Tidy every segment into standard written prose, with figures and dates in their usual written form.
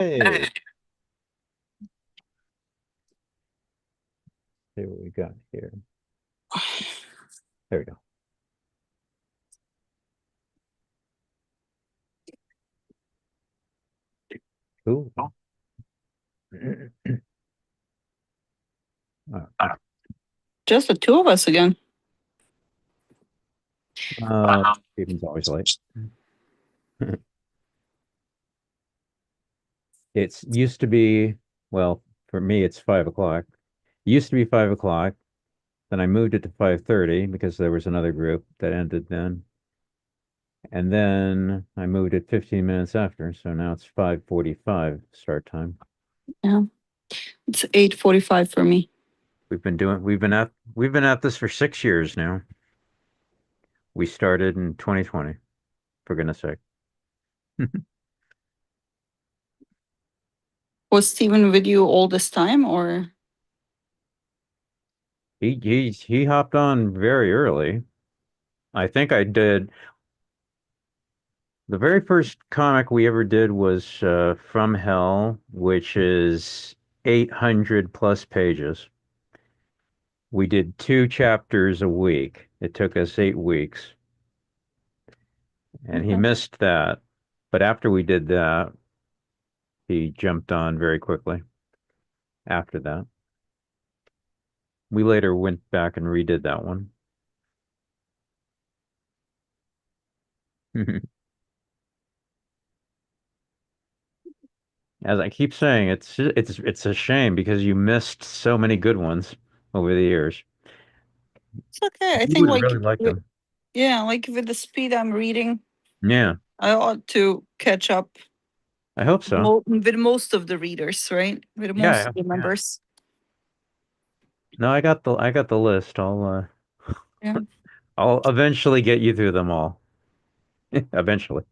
Hey, see what we got here. There we go. Cool. Just the two of us again. Stephen's always late. It's used to be, well, for me, it's 5 o'clock. It used to be 5 o'clock. Then I moved it to 5:30 because there was another group that ended then. And then I moved it 15 minutes after, so now it's 5:45 start time. Yeah. It's 8:45 for me. We've been at this for 6 years now. We started in 2020, for goodness sake. Was Steven with you all this time or He hopped on very early. I think I did the very first comic we ever did was From Hell, which is 800 plus pages. We did 2 chapters a week. It took us 8 weeks, and he okay. missed that. But after we did that, he jumped on very quickly after that. We later went back and redid that one. As I keep saying, it's a shame because you missed so many good ones over the years. It's okay. I You think would really like wi- them. yeah, like with the speed I'm reading, Yeah, I ought to catch up I hope so. with most of the readers, right? With most Yeah, of the yeah. members. No, I got the list. Yeah. I'll eventually get you through them all. Eventually.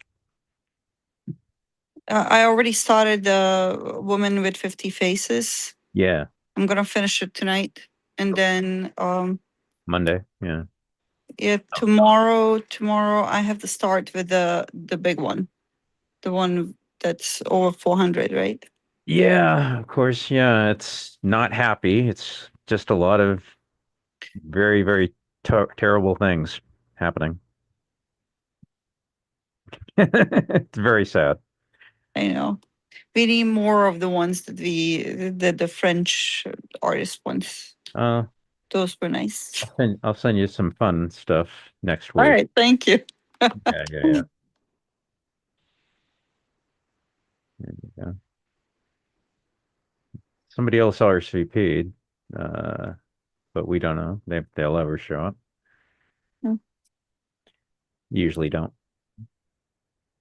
I already started the Woman with 50 Faces. Yeah, I'm gonna finish it tonight. And then Monday. Yeah. yeah, tomorrow I have to start with the big one. The one that's over 400, right? Yeah, of course. Yeah, it's not happy. It's just a lot of very, very terrible things happening. It's very sad. I know. We need more of the ones that the French artist ones. Uh, Those were nice. I'll send you some fun stuff next All week. right, thank you. Yeah, yeah, yeah. There you go. Somebody else RSVP'd, but we don't know if they'll ever show up. Usually don't.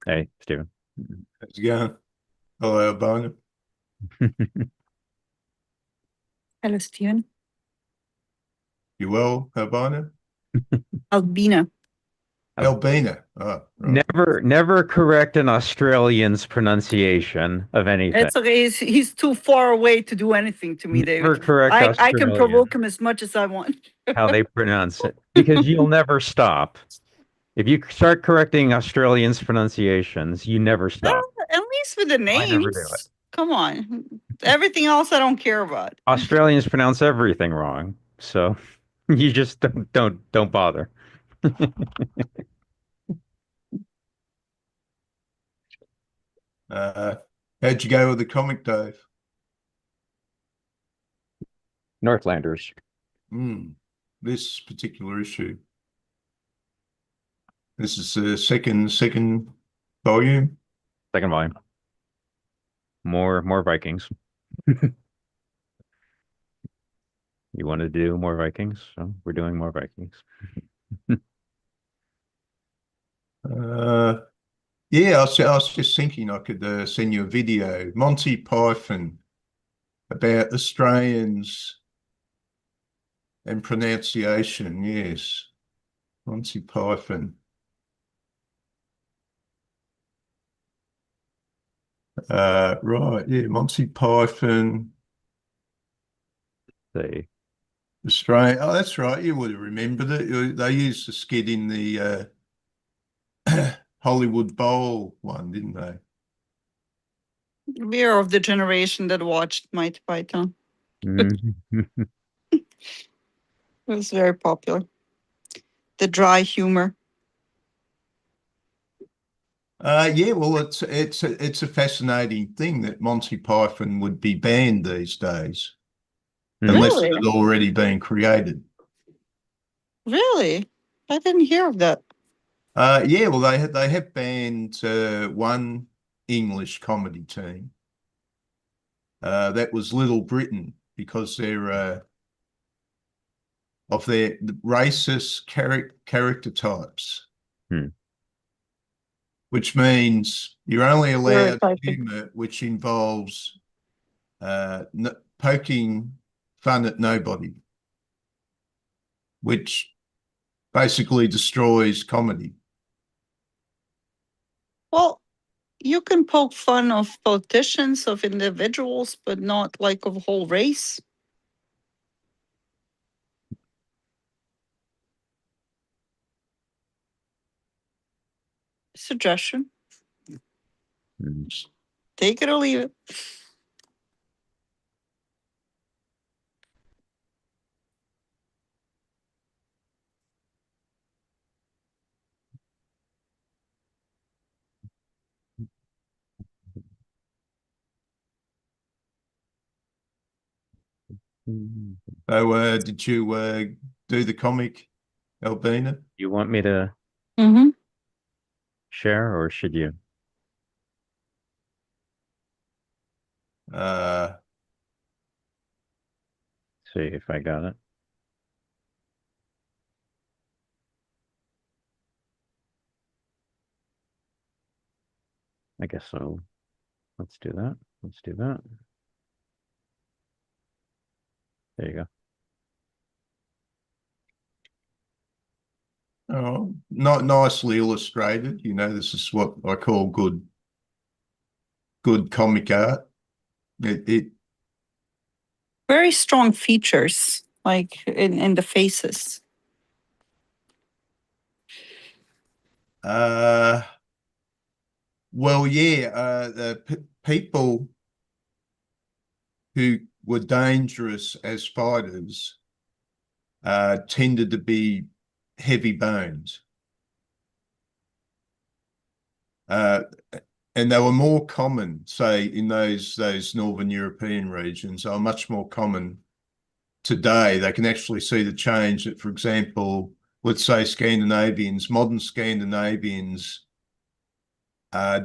Hey, Steven. How's it going? Hello, Albina. Hello, Steven. You well, Albina? Albina. Albina. Oh, right. Never correct an Australian's pronunciation of anything. It's okay. He's too far away to do anything to me, Never David. correct I can Australian provoke him as much as I want. how they pronounce it because you'll never stop. If you start correcting Australians' pronunciations, you never stop. At least with the I never do it. names. Come on. Everything else I don't care about. Australians pronounce everything wrong, so you just don't bother. Uh, how'd you go with the comic, Dave? Northlanders. This particular issue. This is the second volume. Second volume. More Vikings. You wanted to do more Vikings, so we're doing more Vikings. Yeah, I was just thinking I could send you a video. Monty Python about Australians and pronunciation. Yes, Monty Python. Right, yeah, Monty Python, They Australia. Oh, that's right. You would have remembered it. They used the skid in the Hollywood Bowl one, didn't they? We are of the generation that watched Mighty Python. Mhm. It was very popular. The dry humor. Yeah, well, it's a fascinating thing that Monty Python would be banned these days, unless it Really? had already been created. Really? I didn't hear of that. Yeah, well, they have banned one English comedy team. That was Little Britain because they're of their racist character types, Hmm. which means you're only allowed Stereotyping. humor which involves poking fun at nobody, which basically destroys comedy. Well, you can poke fun of politicians, of individuals, but not like of a whole race. Suggestion. Hmm. Take it or leave it. So, did you do the comic, Albina? You want me to Mm-hmm. share or should you? Uh, See if I got it. I guess so. Let's do that. Let's do that. There you go. oh, not nicely illustrated. You know, this is what I call good comic art. It Very strong features, like in the faces. uh well, yeah, the people who were dangerous as fighters tended to be heavy bones. Uh, and they were more common, say, in those Northern European regions. They are much more common today. They can actually see the change that, for example, let's say Scandinavians, modern Scandinavians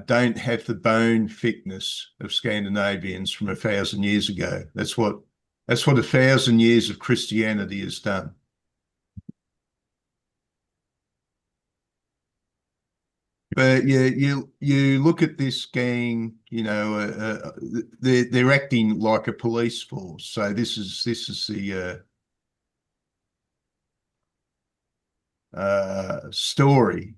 don't have the bone thickness of Scandinavians from 1,000 years ago. That's what 1,000 years of Christianity has done. But yeah, you look at this gang, you know, they're acting like a police force. So this is the story.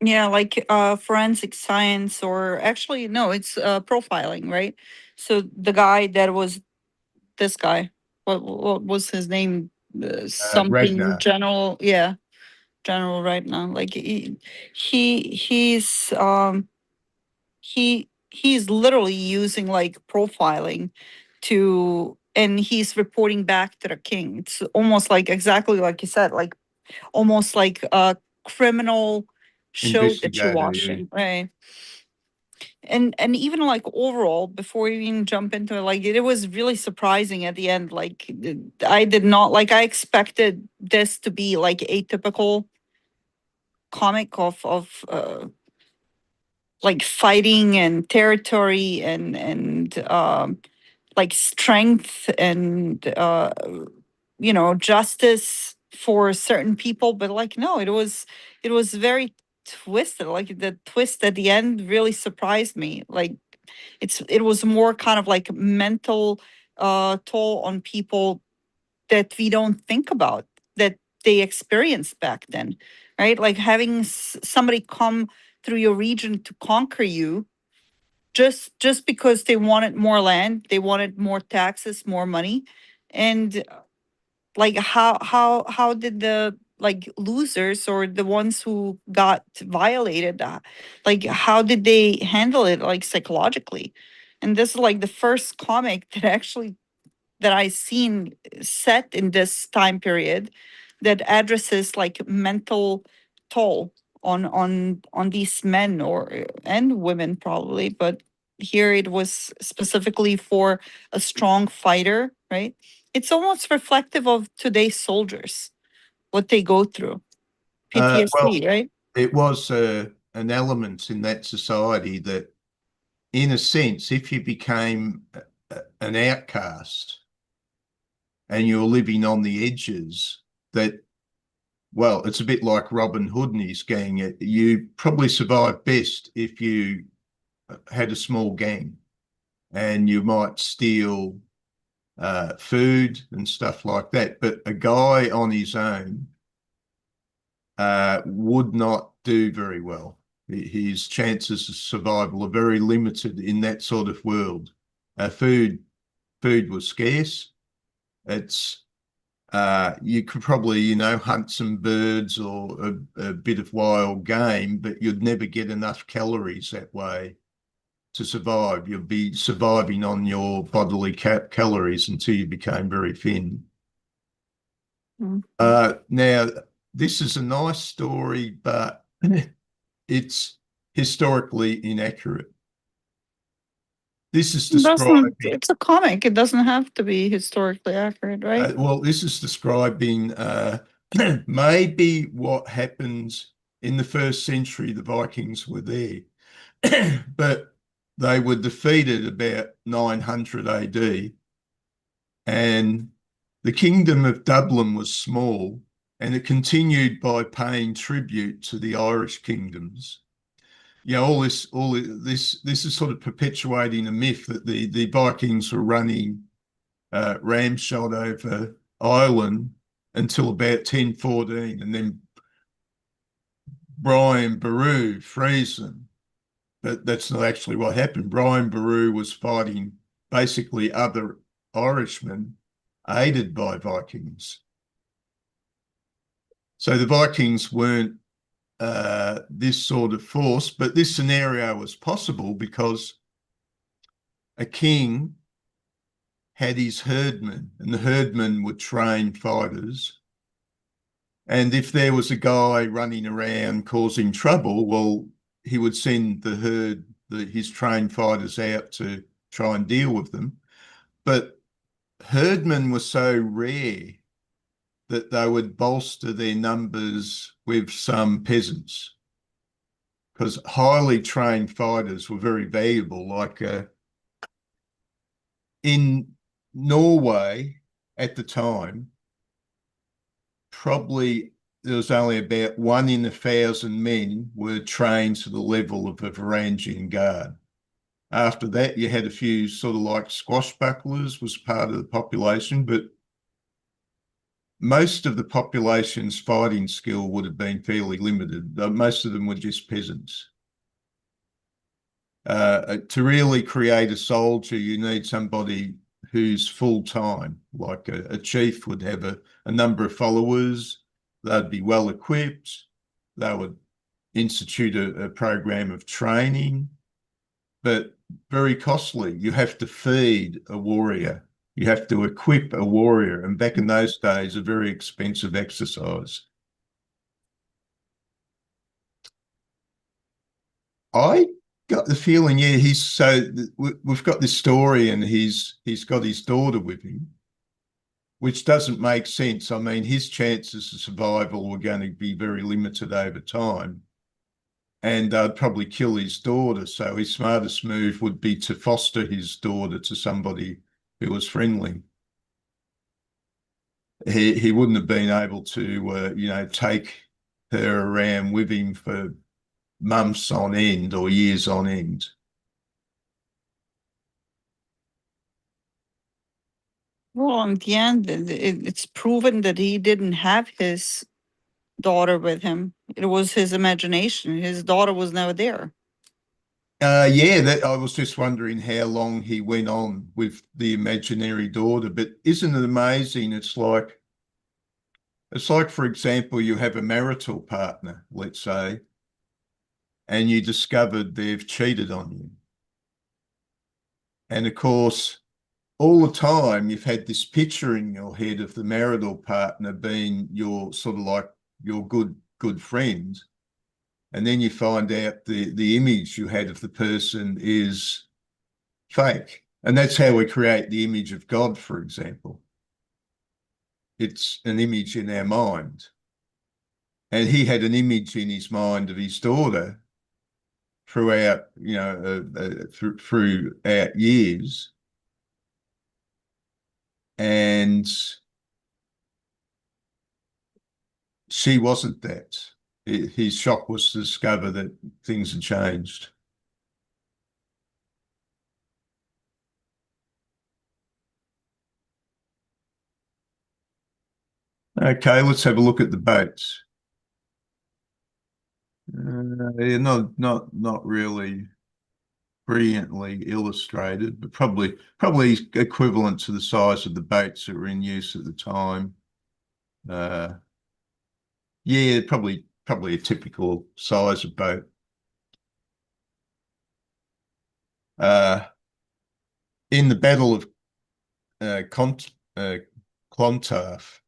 Yeah, like forensic science, or actually no, it's profiling, right? So the guy that was this guy, what was his name? Something Ragnar. general, yeah, general right now. Like he's literally using like profiling to, and he's reporting back to the king. It's almost like exactly like you said, like almost like a criminal show that you're Investigator, yeah. watching, right? And even like overall, before we even jump into it, like it was really surprising at the end. Like I did not, like, I expected this to be like a typical comic of like fighting and territory and like strength and justice for certain people, but like no, it was very twisted. Like the twist at the end really surprised me. Like it was more kind of like mental toll on people that we don't think about, that they experienced back then, right? Like having somebody come through your region to conquer you, just because they wanted more land, they wanted more taxes, more money. And like how did like losers or the ones who got violated, like how did they handle it like psychologically? And this is like the first comic that actually that I seen set in this time period that addresses like mental toll on these men or and women probably, but here it was specifically for a strong fighter, right? It's almost reflective of today's soldiers, what they go through, Well, PTSD, right? it was an element in that society that, in a sense, if you became an outcast and you're living on the edges, that, well, it's a bit like Robin Hood and his gang. You probably survived best if you had a small gang and you might steal food and stuff like that. But a guy on his own would not do very well. His chances of survival are very limited in that sort of world. Food was scarce. It's you could probably, hunt some birds or a bit of wild game, but you'd never get enough calories that way to survive. You'd be surviving on your bodily calories until you became very thin. Mm. Now, this is a nice story, but it's historically inaccurate. This is It doesn't, describing, it's a comic. It doesn't have to be historically accurate, right? well, this is describing maybe what happened in the first century. The Vikings were there, but they were defeated about 900 AD, and the kingdom of Dublin was small, and it continued by paying tribute to the Irish kingdoms. All this is sort of perpetuating a myth that the Vikings were running ramshot over Ireland until about 1014, and then Brian Boru frees them. But that's not actually what happened. Brian Boru was fighting basically other Irishmen aided by Vikings. So the Vikings weren't this sort of force, but this scenario was possible because a king had his herdmen, and the herdmen would train fighters. And if there was a guy running around causing trouble, well, he would send the herd, his trained fighters out to try and deal with them. But herdmen were so rare that they would bolster their numbers with some peasants, because highly trained fighters were very valuable. Like in Norway at the time, probably there was only about 1 in 1,000 men were trained to the level of a Varangian guard. After that, you had a few sort of like swashbucklers was part of the population, but most of the population's fighting skill would have been fairly limited. Most of them were just peasants. To really create a soldier, you need somebody who's full-time, like a chief would have a number of followers. They'd be well equipped. They would institute a program of training, but very costly. You have to feed a warrior. You have to equip a warrior. And back in those days, a very expensive exercise. I got the feeling, yeah, we've got this story and he's got his daughter with him, which doesn't make sense. I mean, his chances of survival were going to be very limited over time, and they'd probably kill his daughter. So his smartest move would be to foster his daughter to somebody who was friendly. He wouldn't have been able to, take her around with him for months on end or years on end. Well, in the end, it's proven that he didn't have his daughter with him. It was his imagination. His daughter was never there. Yeah, that I was just wondering how long he went on with the imaginary daughter, but isn't it amazing? It's like It's like, for example, you have a marital partner, let's say, and you discovered they've cheated on you. And of course, all the time you've had this picture in your head of the marital partner being your sort of like your good friend. And then you find out the image you had of the person is fake. And that's how we create the image of God, for example. It's an image in our mind. And he had an image in his mind of his daughter throughout, throughout years. And she wasn't that. His shock was to discover that things had changed. Okay, let's have a look at the boats. They're not really brilliantly illustrated, but probably equivalent to the size of the boats that were in use at the time. Yeah, probably a typical size of boat. In the Battle of Clontarf,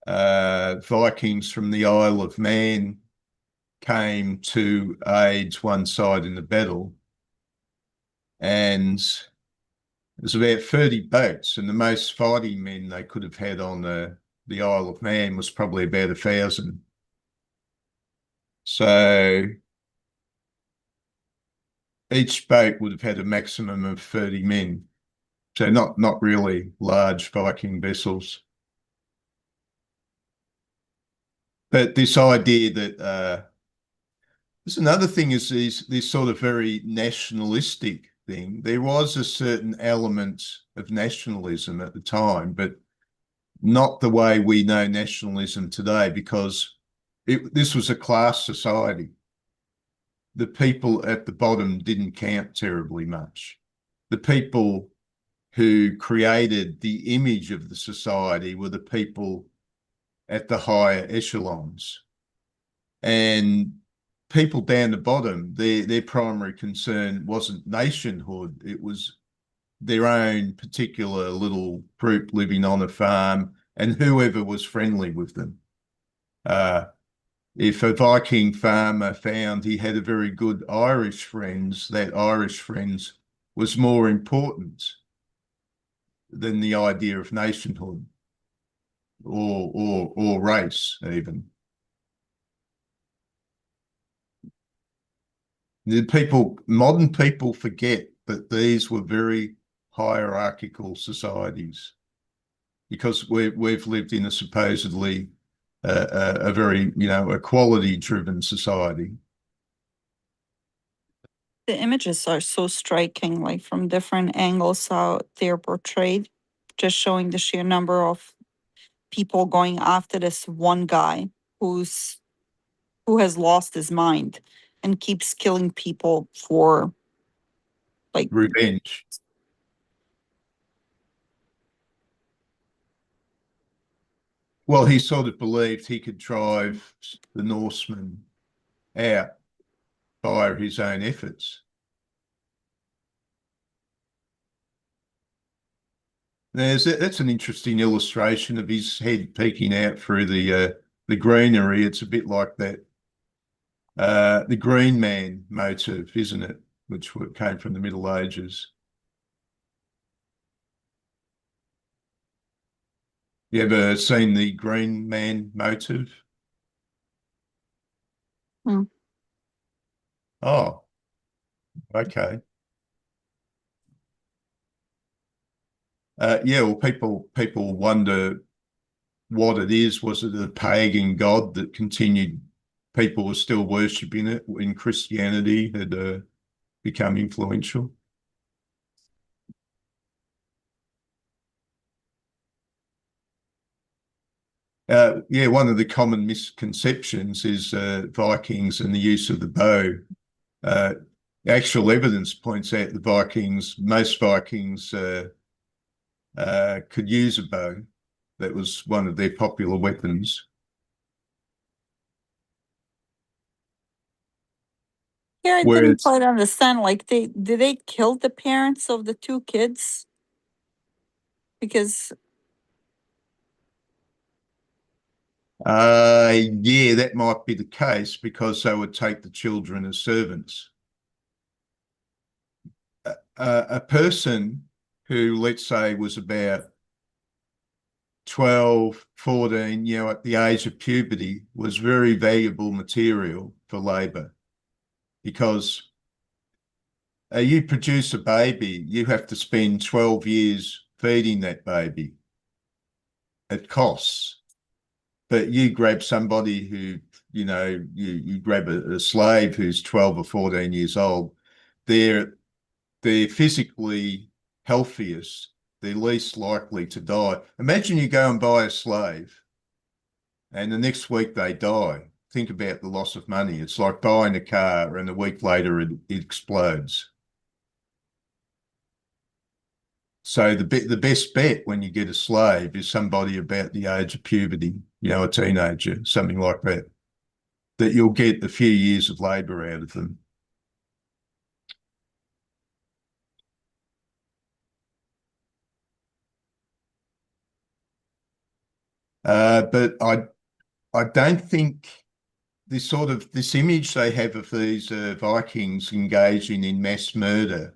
Vikings from the Isle of Man came to aid one side in the battle, and there's about 30 boats, and the most fighting men they could have had on the Isle of Man was probably about 1,000. So each boat would have had a maximum of 30 men. So not really large Viking vessels. But this idea that there's another thing is this sort of very nationalistic thing. There was a certain element of nationalism at the time, but not the way we know nationalism today, because this was a class society. The people at the bottom didn't count terribly much. The people who created the image of the society were the people at the higher echelons. And people down the bottom, their primary concern wasn't nationhood, it was their own particular little group living on a farm and whoever was friendly with them. If a Viking farmer found he had a very good Irish friends, that Irish friends was more important than the idea of nationhood or race even. Modern people forget that these were very hierarchical societies, because we've lived in a supposedly a very equality-driven society. The images are so striking, like from different angles how they're portrayed, just showing the sheer number of people going after this one guy who has lost his mind and keeps killing people for like Revenge. Well, he sort of believed he could drive the Norsemen out by his own efforts. That's an interesting illustration of his head peeking out through the greenery. It's a bit like that the Green Man motive, isn't it? Which came from the Middle Ages. You ever seen the Green Man motive? Hmm. Oh, okay. Yeah, well, people wonder what it is. Was it a pagan god that continued? People were still worshipping it when Christianity had become influential. Yeah, one of the common misconceptions is Vikings and the use of the bow. Actual evidence points out most Vikings could use a bow. That was one of their popular weapons. Yeah, I didn't Whereas quite understand. Like, did they kill the parents of the two kids? Because yeah, that might be the case because they would take the children as servants. A person who, let's say, was about 12, 14, at the age of puberty, was very valuable material for labor because you produce a baby, you have to spend 12 years feeding that baby. It costs. But you grab somebody who, you grab a slave who's 12 or 14 years old, they're physically healthiest, they're least likely to die. Imagine you go and buy a slave and the next week they die. Think about the loss of money. It's like buying a car and a week later it explodes. So the best bet when you get a slave is somebody about the age of puberty, a teenager, something like that you'll get a few years of labour out of them. But I don't think this image they have of these Vikings engaging in mass murder,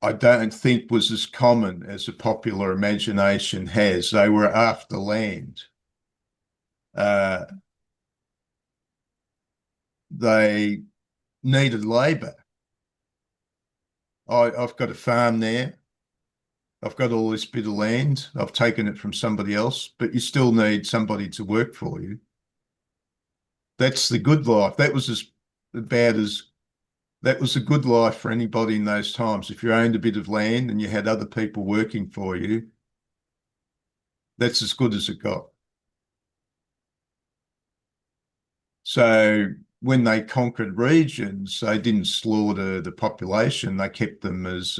I don't think was as common as the popular imagination has. They were after land. Uh, they needed labour. I've got a farm there. I've got all this bit of land. I've taken it from somebody else, but you still need somebody to work for you. That's the good life. That was as bad as that was a good life for anybody in those times. If you owned a bit of land and you had other people working for you, that's as good as it got. So when they conquered regions, they didn't slaughter the population. They kept them as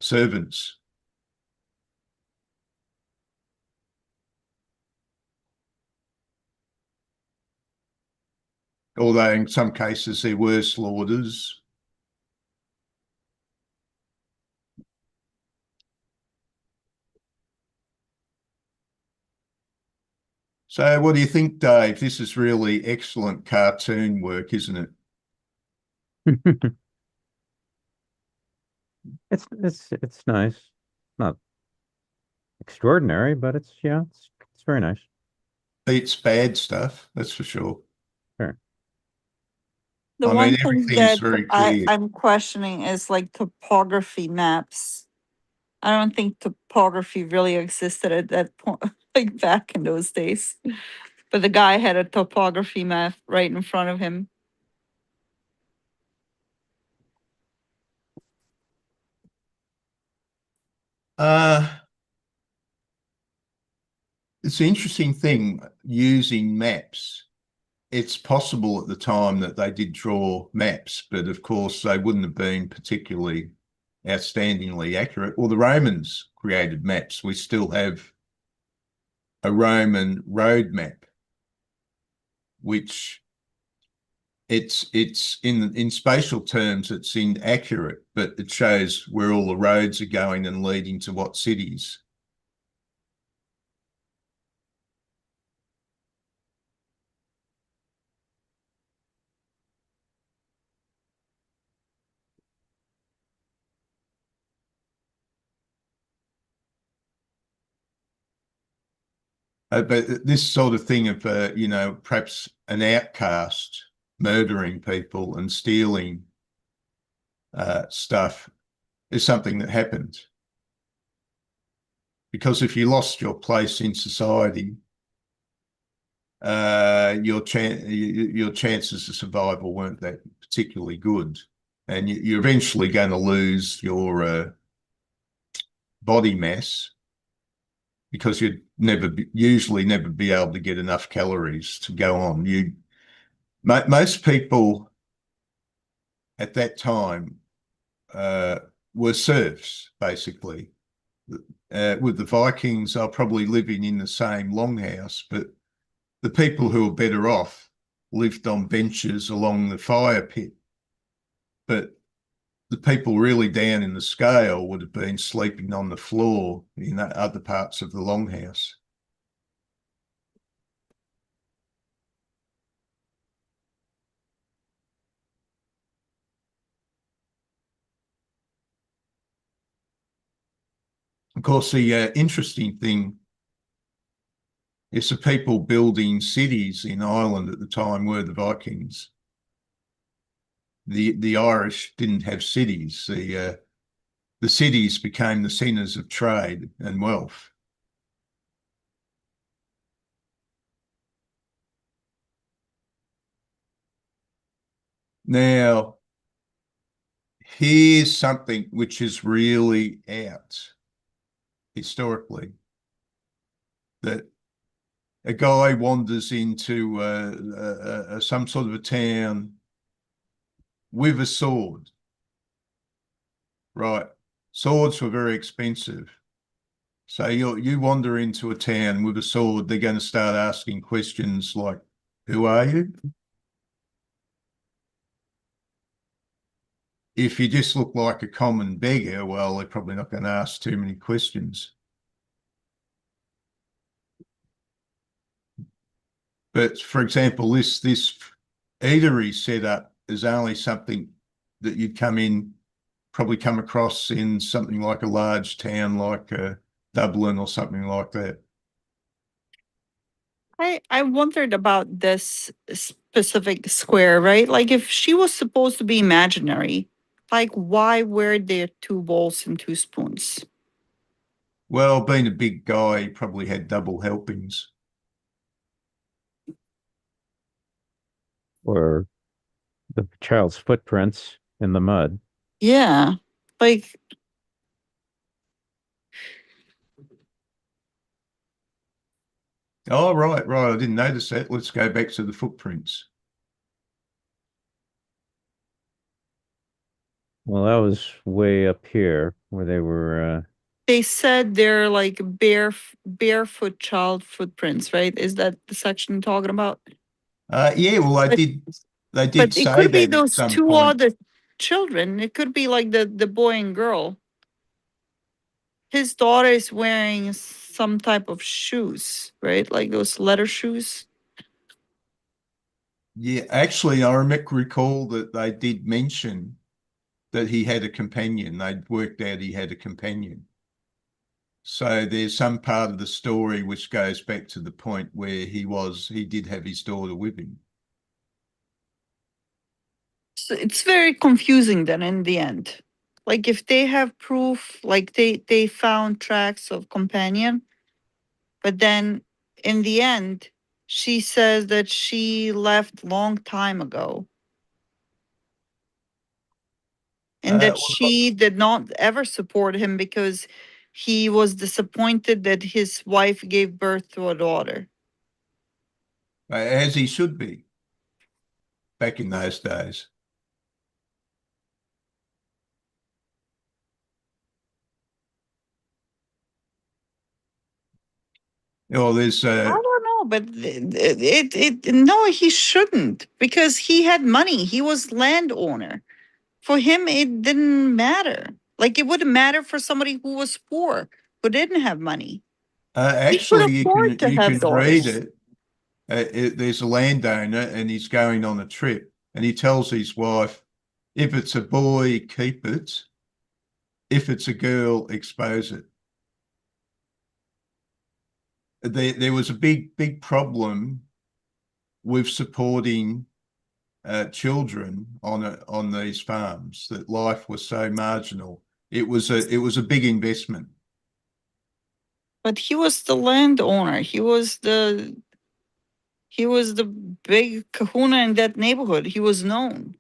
servants. Although in some cases there were slaughters. So what do you think, Dave? This is really excellent cartoon work, isn't it? It's nice. Not extraordinary, but it's very nice. Beats bad stuff, that's for sure. Sure. the I mean, one thing everything's that very clear. I'm questioning is like topography maps. I don't think topography really existed at that point, like back in those days. But the guy had a topography map right in front of him. Uh, it's an interesting thing using maps. It's possible at the time that they did draw maps, but of course they wouldn't have been particularly outstandingly accurate. Well, the Romans created maps. We still have a Roman road map, which it's in spatial terms, it's inaccurate, but it shows where all the roads are going and leading to what cities. But this sort of thing of, perhaps an outcast murdering people and stealing stuff is something that happened. Because if you lost your place in society, your chances of survival weren't that particularly good, and you're eventually going to lose your body mass because you'd usually never be able to get enough calories to go on. Most people at that time were serfs, basically. with the Vikings are probably living in the same longhouse, but the people who are better off lived on benches along the fire pit. But the people really down in the scale would have been sleeping on the floor in other parts of the longhouse. Of course, the interesting thing is the people building cities in Ireland at the time were the Vikings. The Irish didn't have cities. The cities became the centres of trade and wealth. Now, here's something which is really out historically, that a guy wanders into some sort of a town with a sword. Right. Swords were very expensive. So you wander into a town with a sword, they're going to start asking questions like, who are you? If you just look like a common beggar, well, they're probably not going to ask too many questions. But for example, this eatery setup is only something that you'd probably come across in something like a large town like Dublin or something like that. I wondered about this specific square, right? Like if she was supposed to be imaginary, like why were there two bowls and two spoons? Well, being a big guy, he probably had double helpings. Or the child's footprints in the mud. Yeah. Like Oh, right, right. I didn't notice that. Let's go back to the footprints. Well, that was way up here where they were. they said they're like barefoot child footprints, right? Is that the section you're talking about? Yeah, well, But they did but it say could be that at those some two point. other children. It could be like the boy and girl. His daughter is wearing some type of shoes, right? Like those leather shoes. Yeah, actually, I recall that they did mention that he had a companion. They'd worked out he had a companion. So there's some part of the story which goes back to the point where he did have his daughter with him. So it's very confusing then in the end. Like if they have proof, like they found tracks of companion, but then in the end, she says that she left long time ago and that Well, she did not ever support him because he was disappointed that his wife gave birth to a daughter. as he should be back in those days. Oh, there's I don't know, but no, he shouldn't because he had money. He was landowner. For him, it didn't matter. Like it wouldn't matter for somebody who was poor, who didn't have money. He could actually afford to you have can read daughters. it. There's a landowner and he's going on a trip and he tells his wife, if it's a boy, keep it. If it's a girl, expose it. There was a big problem with supporting children on these farms, that life was so marginal. It was a big investment. But he was the landowner. He was the big kahuna in that neighborhood. He was known.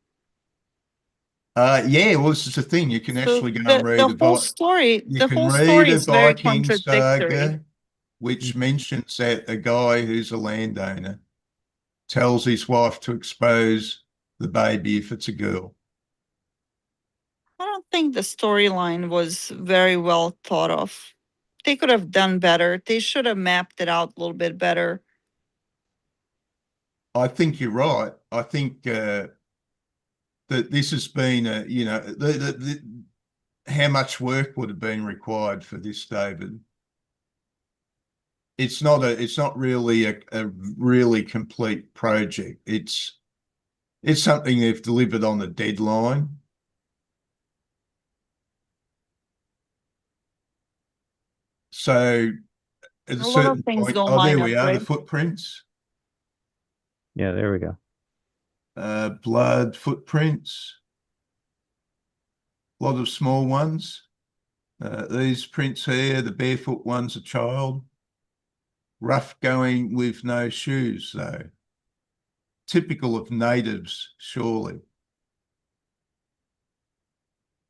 Yeah, well, this is the thing. You can So actually go and the read the whole story, you the can whole read story a is very Viking contradictory. saga which mentions that a guy who's a landowner tells his wife to expose the baby if it's a girl. I don't think the storyline was very well thought of. they could have done better. They should have mapped it out a little bit better. I think you're right. I think that this has been how much work would have been required for this, David. It's not really a really complete project. It's something they've delivered on a deadline. So at a A lot of certain things point, don't oh, there line up, we are, the right? footprints, Yeah, there we go. blood footprints, a lot of small ones. These prints here, the barefoot one's a child. Rough going with no shoes, though. Typical of natives, surely.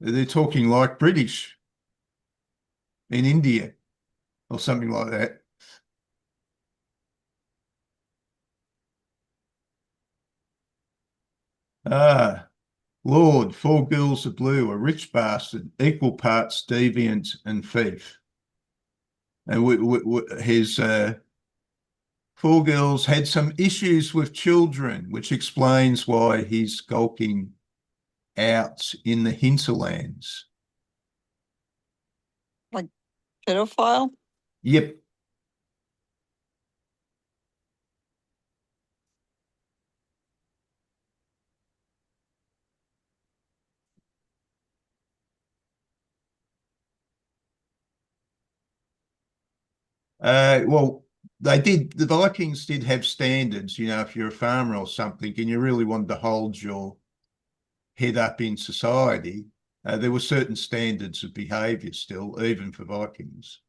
They're talking like British in India or something like that. Ah, Lord, 4 girls of blue, a rich bastard, equal parts deviant and thief. And his 4 girls had some issues with children, which explains why he's skulking out in the hinterlands. Like pedophile. Yep. Well, the Vikings did have standards, if you're a farmer or something and you really wanted to hold your head up in society, there were certain standards of behavior still, even for Vikings.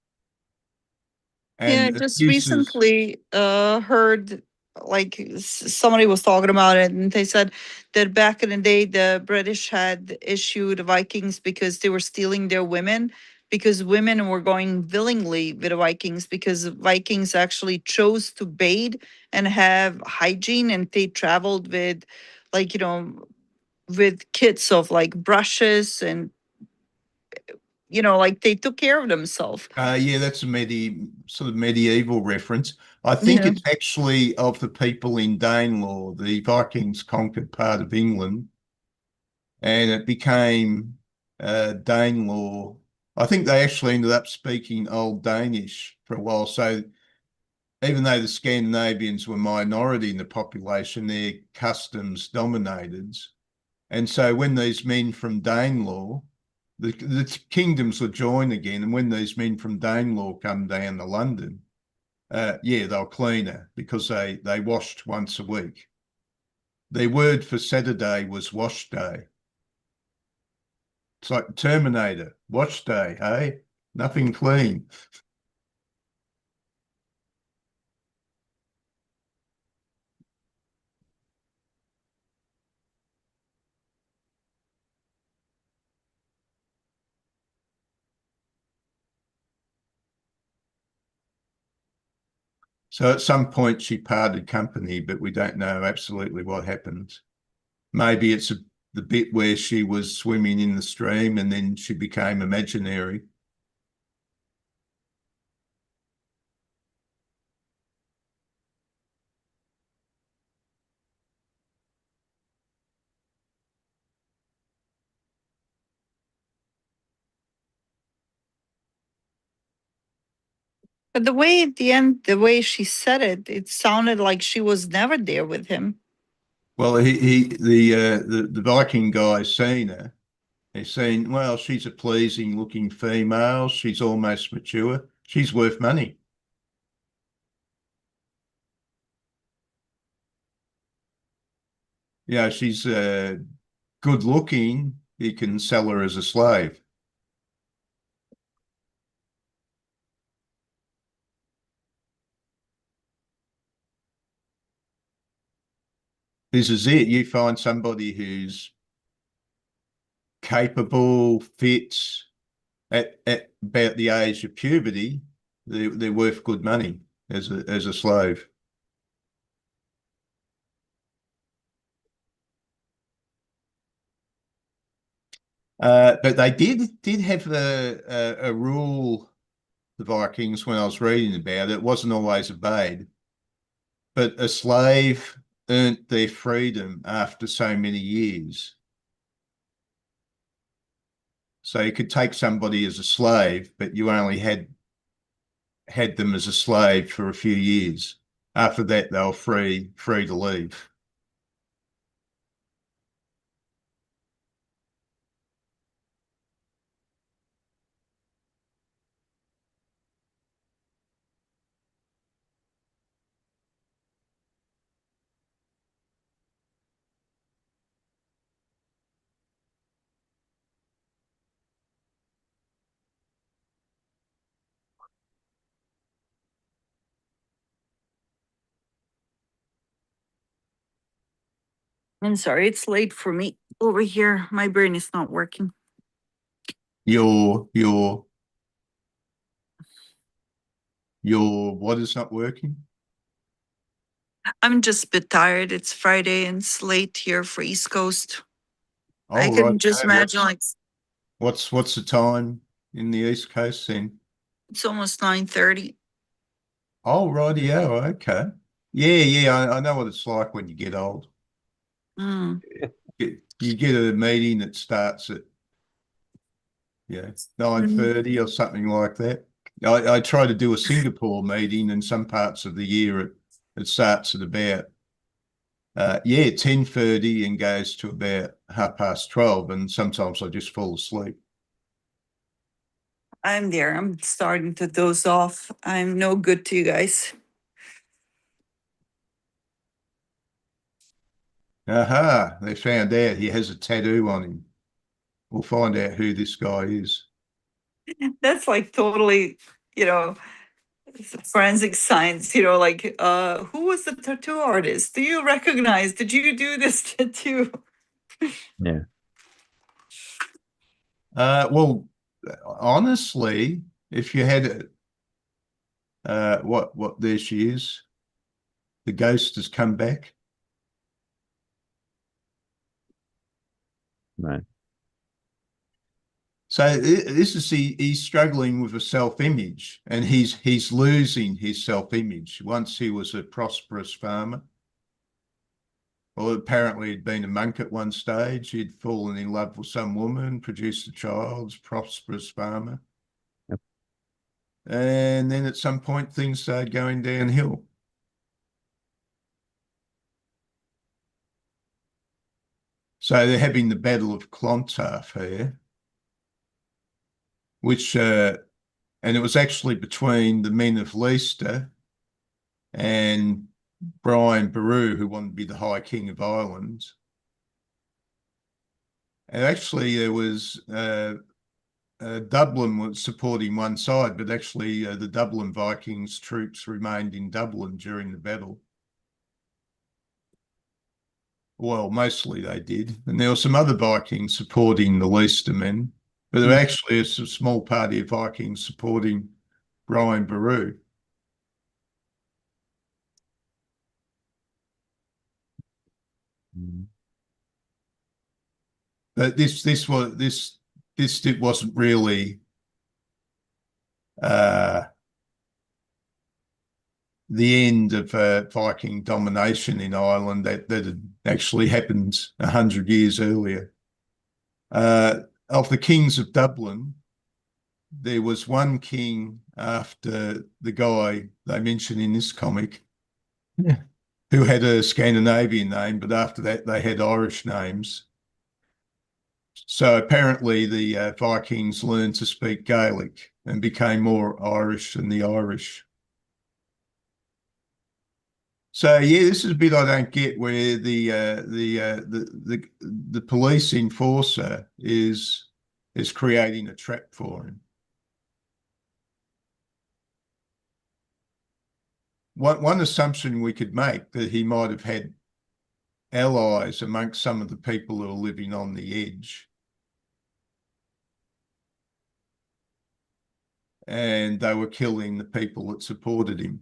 Yeah, I And just abuses, recently heard like somebody was talking about it, and they said that back in the day the British had issued Vikings because they were stealing their women, because women were going willingly with the Vikings, because Vikings actually chose to bathe and have hygiene, and they traveled with like with kits of like brushes, and like they took care of themselves. yeah, that's a sort of medieval reference. I think Yeah. it's actually of the people in Danelaw. The Vikings conquered part of England and it became Danelaw. I think they actually ended up speaking Old Danish for a while. So even though the Scandinavians were minority in the population, their customs dominated. And so when these men from Danelaw, the kingdoms were joined again, and when these men from Danelaw come down to London, yeah, they're cleaner because they washed once a week. Their word for Saturday was wash day. It's like Terminator, wash day, hey? Nothing clean. So at some point she parted company, but we don't know absolutely what happened. Maybe it's the bit where she was swimming in the stream and then she became imaginary. But the way at the end, the way she said it, it sounded like she was never there with him. Well, the Viking guy's seen her. He's seen, well, she's a pleasing looking female. She's almost mature. She's worth money. Yeah, she's good looking. He can sell her as a slave. This is it. You find somebody who's capable, fits at about the age of puberty, they're worth good money as a slave. But they did have a rule the Vikings when I was reading about it. It wasn't always obeyed, but a slave earned their freedom after so many years. So you could take somebody as a slave, but you only had them as a slave for a few years. After that, they were free to leave. I'm sorry, it's late for me over here. My brain is not working. Your what is not working? I'm just a bit tired. It's Friday and it's late here for East Coast. I Oh, right. can just imagine like What's the time in the East Coast then? it's almost 9:30. Oh, righty. Yeah. Okay. Yeah. I know what it's like when you get old. Mm. You get a meeting that starts at 9:30 or something like that. I try to do a Singapore meeting in some parts of the year. It starts at about 10:30 and goes to about 12:30, and sometimes I just fall asleep. I'm there. I'm starting to doze off. I'm no good to you guys. Aha, they found out he has a tattoo on him. We'll find out who this guy is. That's like totally, you know, forensic science, like who was the tattoo artist? Do you recognize? Did you do this tattoo? Yeah. Well, honestly, if you had what there she is, the ghost has come back. Right. So this is he's struggling with a self-image, and he's losing his self-image. Once he was a prosperous farmer. Well, apparently he'd been a monk at one stage. He'd fallen in love with some woman, produced a child, prosperous farmer. Yep. And then at some point things started going downhill. So they're having the Battle of Clontarf here, which and it was actually between the men of Leicester and Brian Boru, who wanted to be the High King of Ireland. And actually, there was Dublin was supporting one side, but actually, the Dublin Vikings troops remained in Dublin during the battle. Well, mostly they did, and there were some other Vikings supporting the Leicester men, but there actually is a small party of Vikings supporting Brian Boru. Mhm. But this wasn't really uh, the end of Viking domination in Ireland that had actually happened 100 years earlier. Of the kings of Dublin, there was one king after the guy they mention in this comic, yeah, who had a Scandinavian name, but after that they had Irish names. So apparently the Vikings learned to speak Gaelic and became more Irish than the Irish. So yeah, this is a bit I don't get, where the police enforcer is creating a trap for him. One assumption we could make that he might have had allies amongst some of the people who are living on the edge, and they were killing the people that supported him.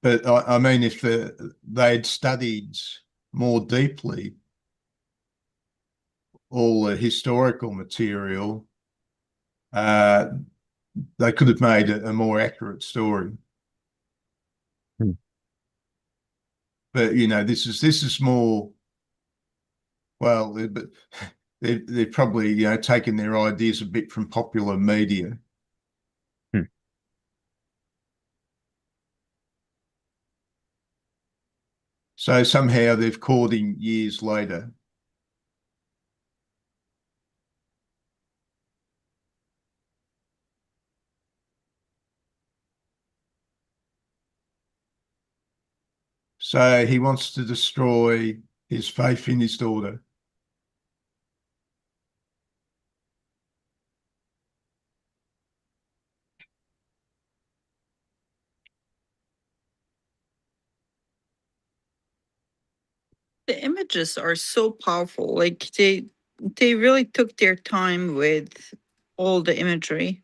But I mean, if they'd studied more deeply all the historical material, uh, they could have made a more accurate story. Hmm. But this is more, well, but they're probably taking their ideas a bit from popular media. Hmm. So somehow they've caught him years later. So he wants to destroy his faith in his daughter. The images are so powerful. Like they really took their time with all the imagery.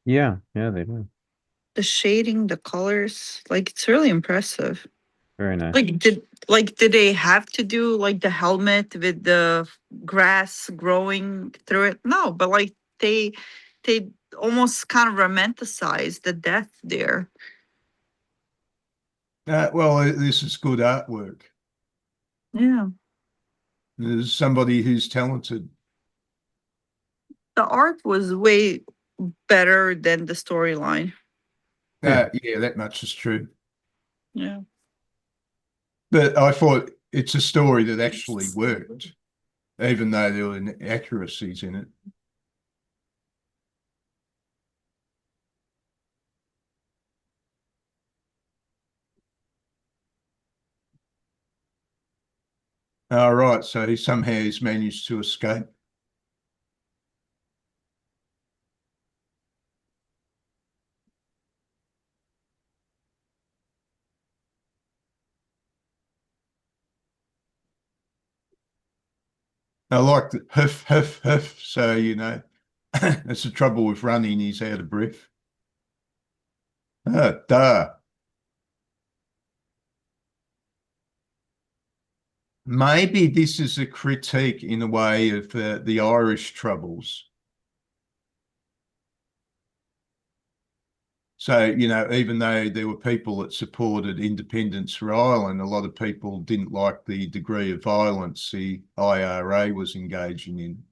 Yeah, yeah, they do. The shading, the colors, like it's really impressive. Very nice. Did they have to do like the helmet with the grass growing through it? No, but like they almost kind of romanticize the death there. Well, this is good artwork. Yeah. There's somebody who's talented. The art was way better than the storyline. Yeah. Yeah, that much is true. Yeah. But I thought it's a story that actually worked, even though there were inaccuracies in it. All right, so he somehow he's managed to escape. I like the huff, huff, huff. So, that's the trouble with running. He's out of breath. Duh. Maybe this is a critique in a way of the Irish troubles. So, even though there were people that supported independence for Ireland, a lot of people didn't like the degree of violence the IRA was engaging in.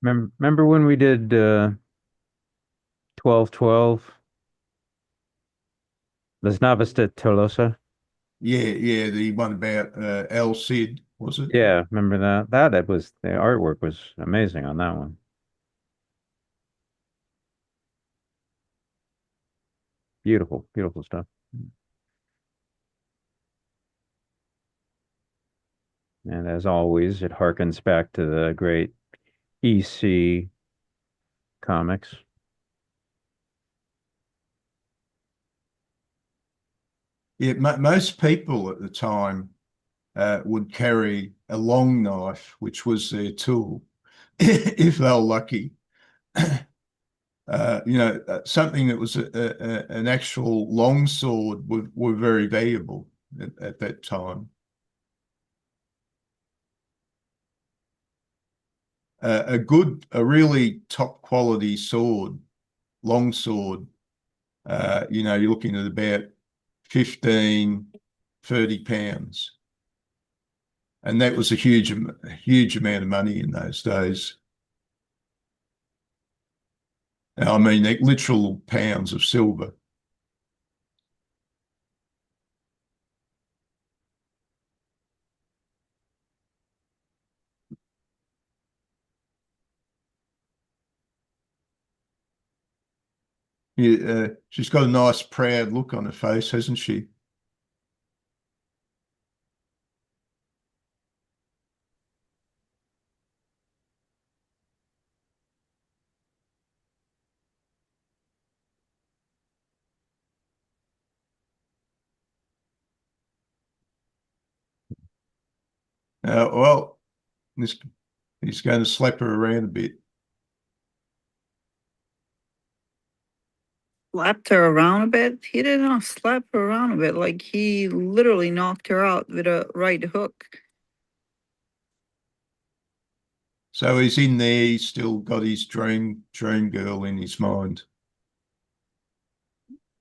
Remember when we did 1212? Las Navas de Tolosa? Yeah, the one about El Cid, was it? Yeah, remember that? That was the artwork was amazing on that one. Beautiful, beautiful stuff. And as always, it harkens back to the great EC comics. Yeah, most people at the time would carry a long knife, which was their tool, if they were lucky. Something that was an actual long sword were very valuable at that time. A really top quality sword, long sword, you're looking at about 15, 30 pounds. And that was a huge amount of money in those days. I mean, like literal pounds of silver. Yeah, she's got a nice, proud look on her face, hasn't she? Well, this, he's going to slap her around a bit. Slapped her around a bit. He didn't slap her around a bit. Like he literally knocked her out with a right hook. So he's in there. He's still got his dream girl in his mind.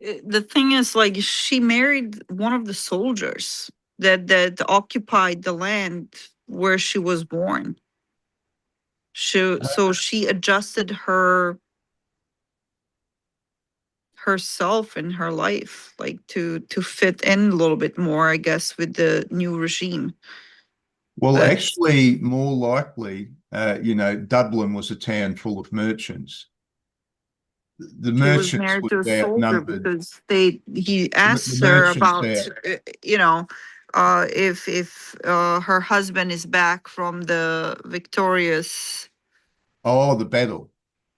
The thing is, like, she married one of the soldiers that occupied the land where she was born. So she adjusted herself and her life like to fit in a little bit more, I guess, with the new regime. Well, But actually, more likely, Dublin was a town full of merchants. The she was merchants married would to a have soldier outnumbered because he the asks her merchants about out. you know if her husband is back from the victorious. Oh, the battle.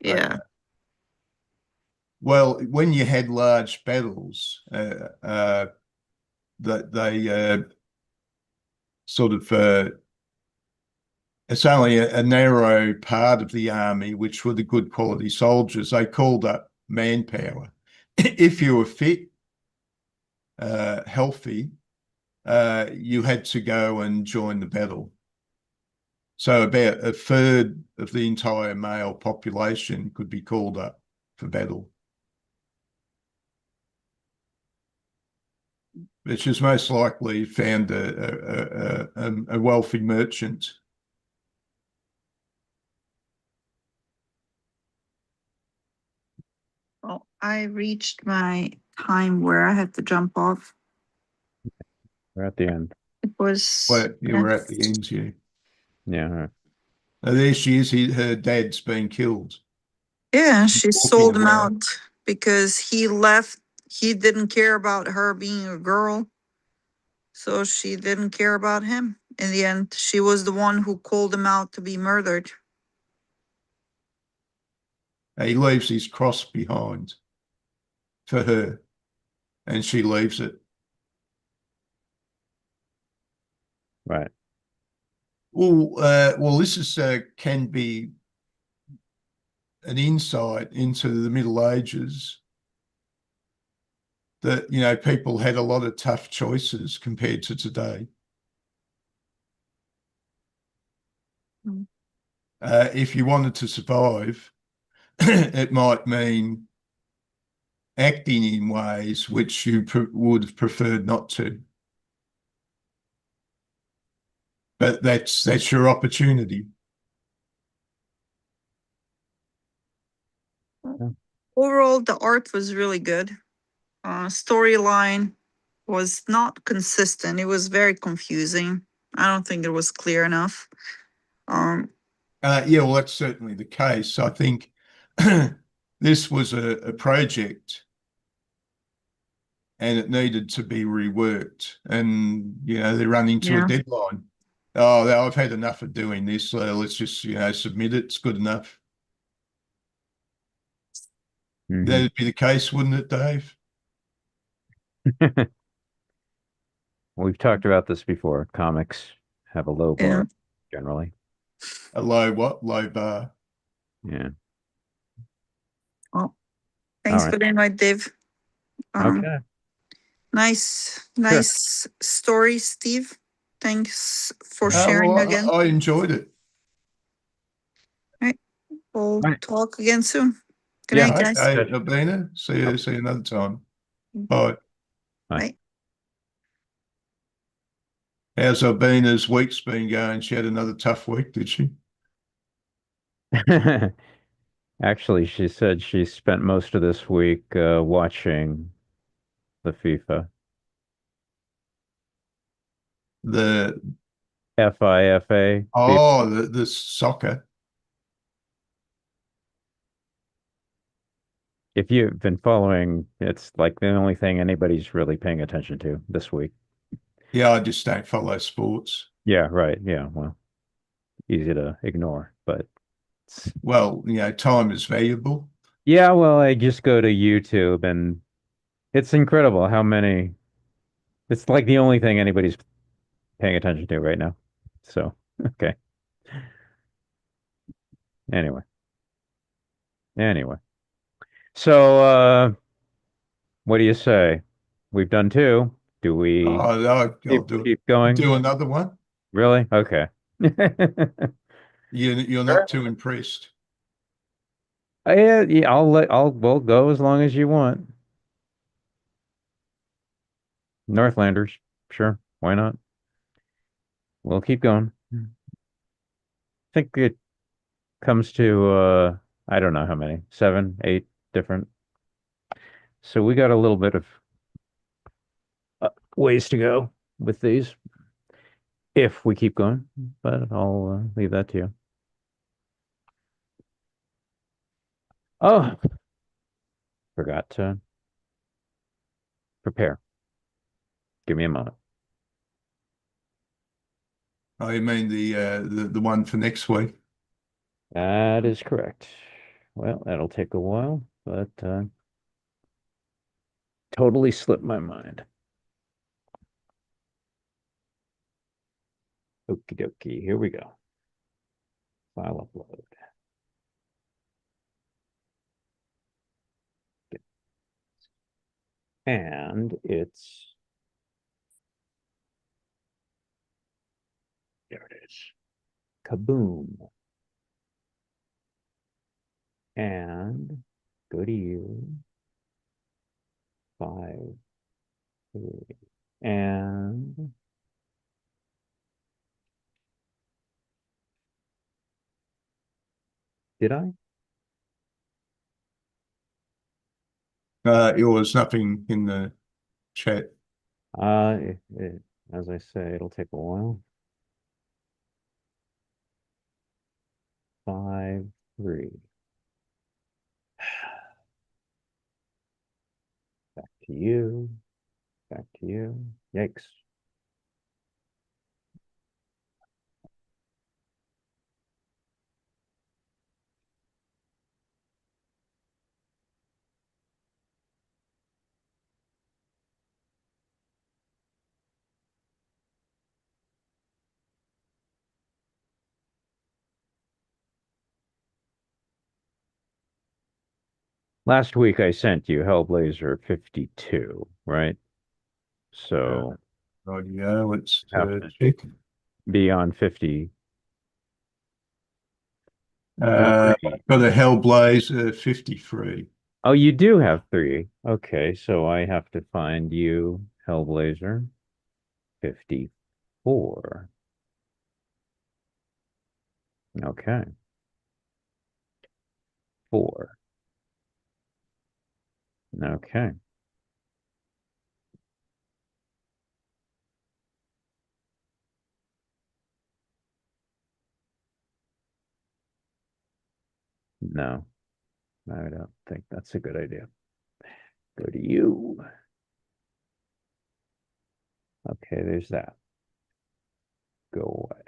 Okay. Yeah. Well, when you had large battles, that they sort of it's only a narrow part of the army which were the good quality soldiers. They called up manpower. If you were fit, healthy, you had to go and join the battle. So about a third of the entire male population could be called up for battle, which is most likely found a wealthy merchant. Well, I reached my time where I had to jump off. We're at the end. It was Well, you were at the end, yeah. Yeah. There she is. Her dad's been killed. yeah, She's she walking sold him around. out because he left. He didn't care about her being a girl, so she didn't care about him. In the end, she was the one who called him out to be murdered. He leaves his cross behind for her, and she leaves it. Right. Well, this is can be an insight into the Middle Ages that people had a lot of tough choices compared to today. Mm. If you wanted to survive, it might mean acting in ways which you would have preferred not to. But that's your opportunity. Yeah. Overall, the art was really good. Storyline was not consistent. It was very confusing. I don't think it was clear enough. Um, Yeah, well, that's certainly the case. I think this was a project and it needed to be reworked. And, they're running to a yeah. deadline. Oh, I've had enough of doing this. Let's just, submit it. It's good enough. Mhm. That'd be the case, wouldn't it, Dave? We've talked about this before. Comics have a low Yeah. bar generally. A low what? Low bar. Yeah. Well, All thanks right. for the invite, Dave. Um, Okay. nice, Sure. nice story, Steve. Thanks for sharing Well, again. I enjoyed it. Right. We'll All right. talk again soon. Good Yeah. night, guys. Okay, Good. Albina. See you, Oh, see you another time. Bye. bye. Bye. How's Albina's week's been going? She had another tough week, did she? Actually, she said she spent most of this week watching the FIFA. The FIFA. the soccer. If you've been following, it's like the only thing anybody's really paying attention to this week. Yeah, I just don't follow sports. Yeah, right. Yeah, well, easy to ignore, but Well, time is valuable. yeah, well, I just go to YouTube and it's incredible how many, it's like the only thing anybody's paying attention to right now. So, okay. Anyway, anyway. So, what do you say? We've done two. Do Oh, we I'll keep going? do another one. Really? Okay. You're Sure. not too impressed. Yeah, yeah, we'll go as long as you want. Northlanders. Sure. Why not? We'll keep going. I think it comes to I don't know how many, 7, 8 different. So we got a little bit of ways to go with these if we keep going, but I'll leave that to you. Oh, forgot to prepare. Give me a moment. Oh, you mean the one for next week? That is correct. Well, that'll take a while, but totally slipped my mind. Okie dokie, here we go. File upload. And it's there it is. Kaboom. And go to you. 5, 3. And did I? It was nothing in the chat. As I say, it'll take a while. 5, 3. Back to you. Back to you. Yikes. Last week I sent you Hellblazer 52, right? Uh, So Rightio, let's have to check. be on 53. I've got a Hellblazer 53. Oh, you do have 3. Okay, so I have to find you Hellblazer 54. Okay. 4. Okay. No, I don't think that's a good idea. Go to you. Okay, there's that. Go away.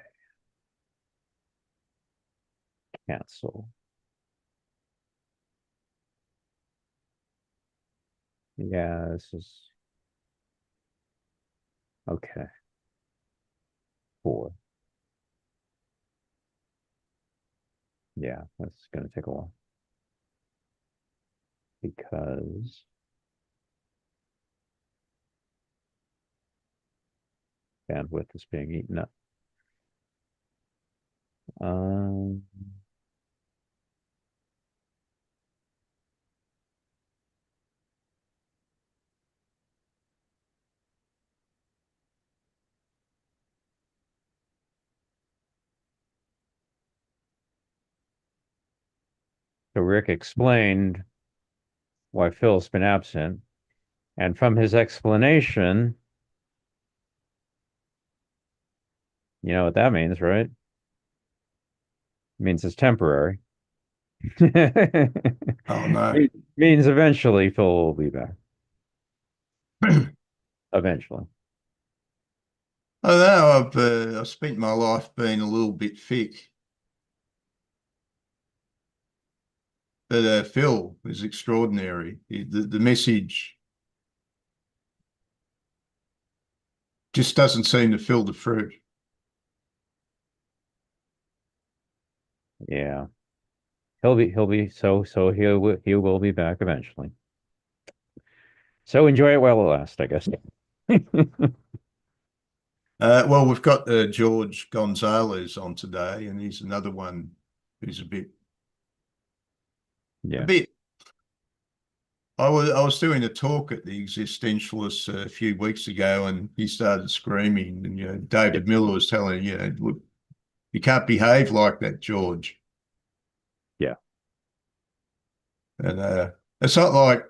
Cancel. Yeah, this is okay. 4. Yeah, that's going to take a while because bandwidth is being eaten up. Um, so Rick explained why Phil's been absent, and from his explanation, you know what that means, right? It means it's temporary. Oh no. Means eventually Phil will be back. Eventually. I know I've spent my life being a little bit thick, but Phil is extraordinary. The message just doesn't seem to fill the fruit. Yeah. He will be back eventually. So enjoy it while it lasts, I guess. Well, we've got George Gonzalez on today, and he's another one who's a Yeah. bit. I was doing a talk at the Existentialists a few weeks ago, and he started screaming. And Yeah. David Miller was telling him, look, you can't behave like that, George. Yeah. And it's not like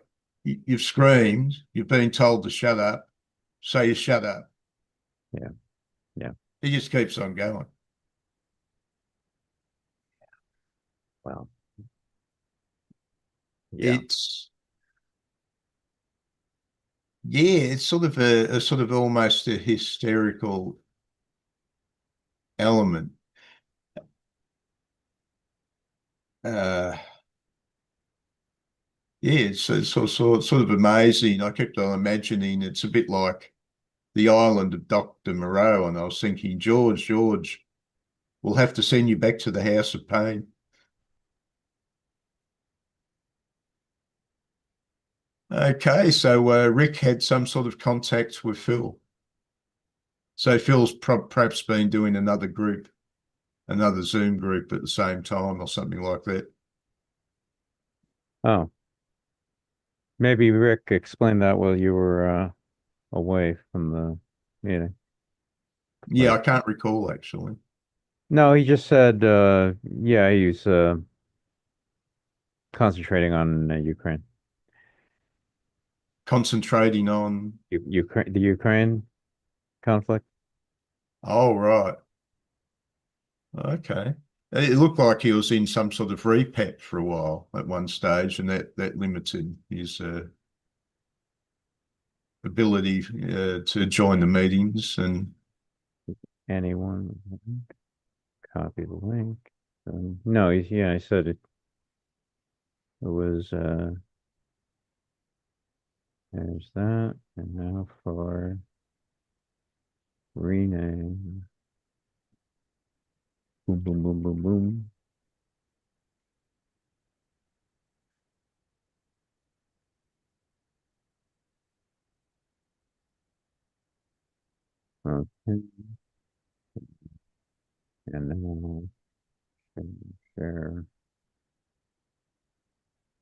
you've screamed, you've been told to shut up, so you shut up. Yeah. Yeah. He just keeps on going. Well, yeah. It's Yeah, it's sort of a sort of almost a hysterical element. Uh, yeah, it's sort of amazing. I kept on imagining it's a bit like the island of Dr. Moreau, and I was thinking, George, we'll have to send you back to the House of Pain. Okay, so Rick had some sort of contact with Phil. So Phil's perhaps been doing another Zoom group at the same time or something like that. Oh, maybe Rick explained that while you were away from the meeting. Yeah, But I can't recall actually. no, he just said, yeah, he's concentrating on Ukraine. Concentrating on. Ukraine, the Ukraine conflict. Oh, right. Okay. It looked like he was in some sort of repap for a while at one stage, and that limited his ability to join the meetings. And Anyone copy the link? No, yeah, I said it was there's that, and now for rename. Boom, boom, boom, boom, boom. Okay, and now share,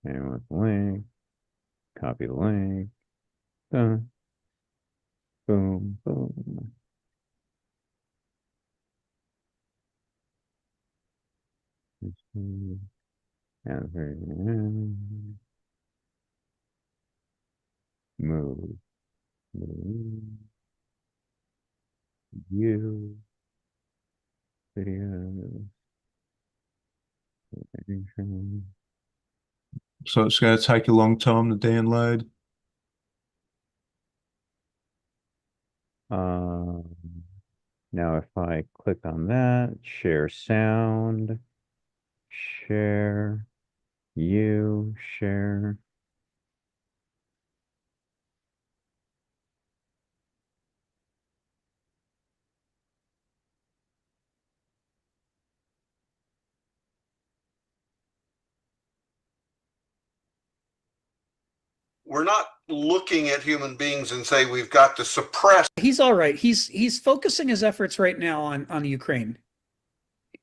and with link, copy the link. Boom, boom, boom. And move, move, view, video, intro. so it's going to take a long time to download. Um, Now if I click on that, share sound, share, share. We're not looking at human beings and say we've got to suppress. He's all right. He's focusing his efforts right now on Ukraine.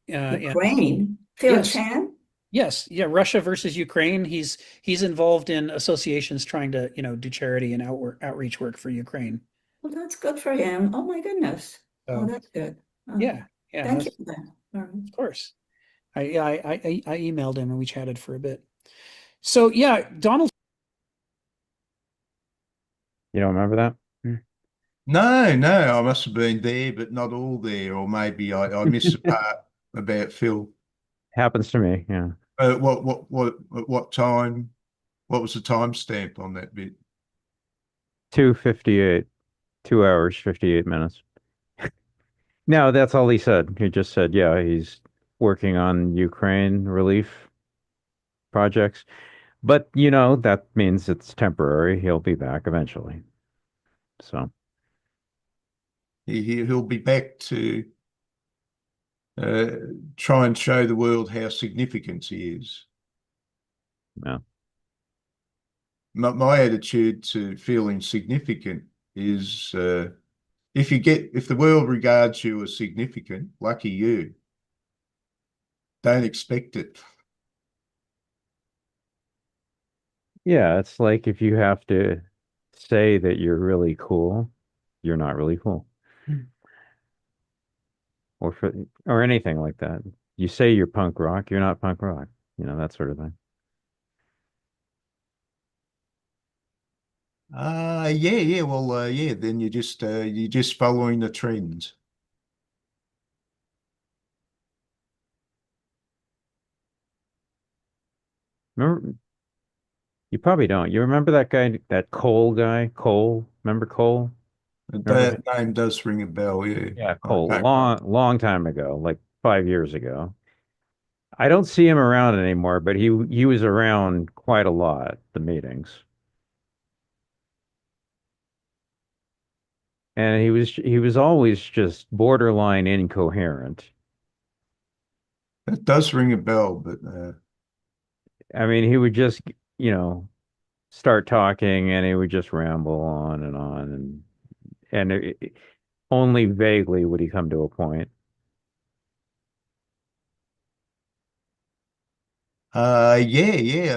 Ukraine? Phil Yes, Chan? yes, yeah. Russia versus Ukraine. He's involved in associations trying to do charity and outreach work for Ukraine. Well, that's good for him. Oh my goodness. Oh, So that's good. Oh, yeah, yeah. thank you That's for that. All right. of course. I emailed him and we chatted for a bit. So yeah, Donald. You don't remember that? No, I must have been there, but not all there, or maybe I missed the part about Phil. Happens to me, yeah. What time? What was the timestamp on that bit? 2:58, 2 hours, 58 minutes. No, that's all he said. He just said, yeah, he's working on Ukraine relief projects. But, that means it's temporary. He'll be back eventually. So, He'll be back to uh, try and show the world how significant he is. Yeah. My attitude to feeling significant is if the world regards you as significant, lucky you. Don't expect it. Yeah, it's like if you have to say that you're really cool, you're not really cool. Or for or anything like that. You say you're punk rock, you're not punk rock. That sort of thing. Yeah. Well, yeah. Then you're just following the trends. Remember, you probably don't. You remember that guy, that Cole guy? Cole? Remember Cole? Remember him? That name does ring a bell. Yeah. Yeah, I Cole. can't. Long time ago, like 5 years ago. I don't see him around anymore, but he was around quite a lot at the meetings. And he was always just borderline incoherent. That does ring a bell, but I mean, he would just, you know, start talking and he would just ramble on and only vaguely would he come to a point. yeah.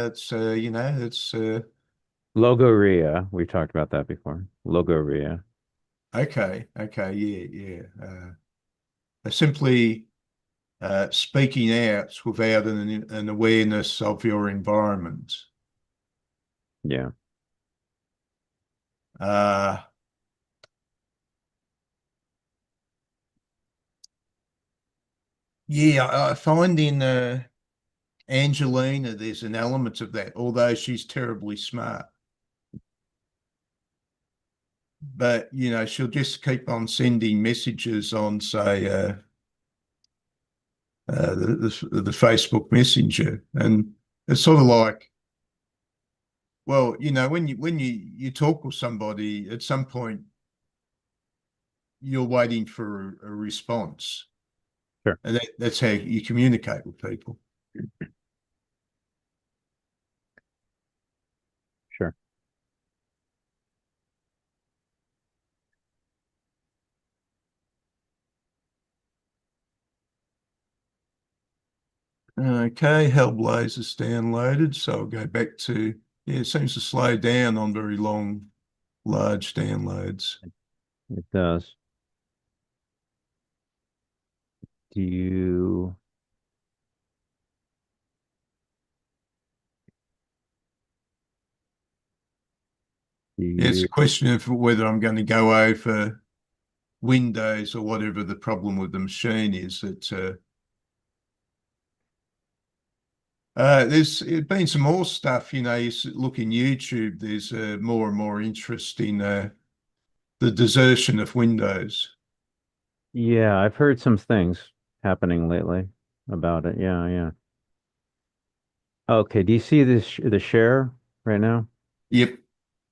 It's it's Logorrhea, we've talked about that before. Logorrhea. okay, yeah. Simply speaking out without an awareness of your environment. Yeah. Uh, yeah, I find in Angelina there's an element of that, although she's terribly smart. But she'll just keep on sending messages on, say, the Facebook Messenger, and it's sort of like, well, when you talk with somebody, at some point you're waiting for a response, Sure. and that's how you communicate with people. Sure. Okay, Hellblaze downloaded, so I'll go back to, yeah, it seems to slow down on very long, large downloads. It does. Do you do Yeah, it's you a question of whether I'm going to go over Windows or whatever the problem with the machine is. That there's been some more stuff, you look in YouTube, there's more and more interest in the desertion of Windows. Yeah, I've heard some things happening lately about it. Yeah, yeah. Okay, do you see the share right now? Yep.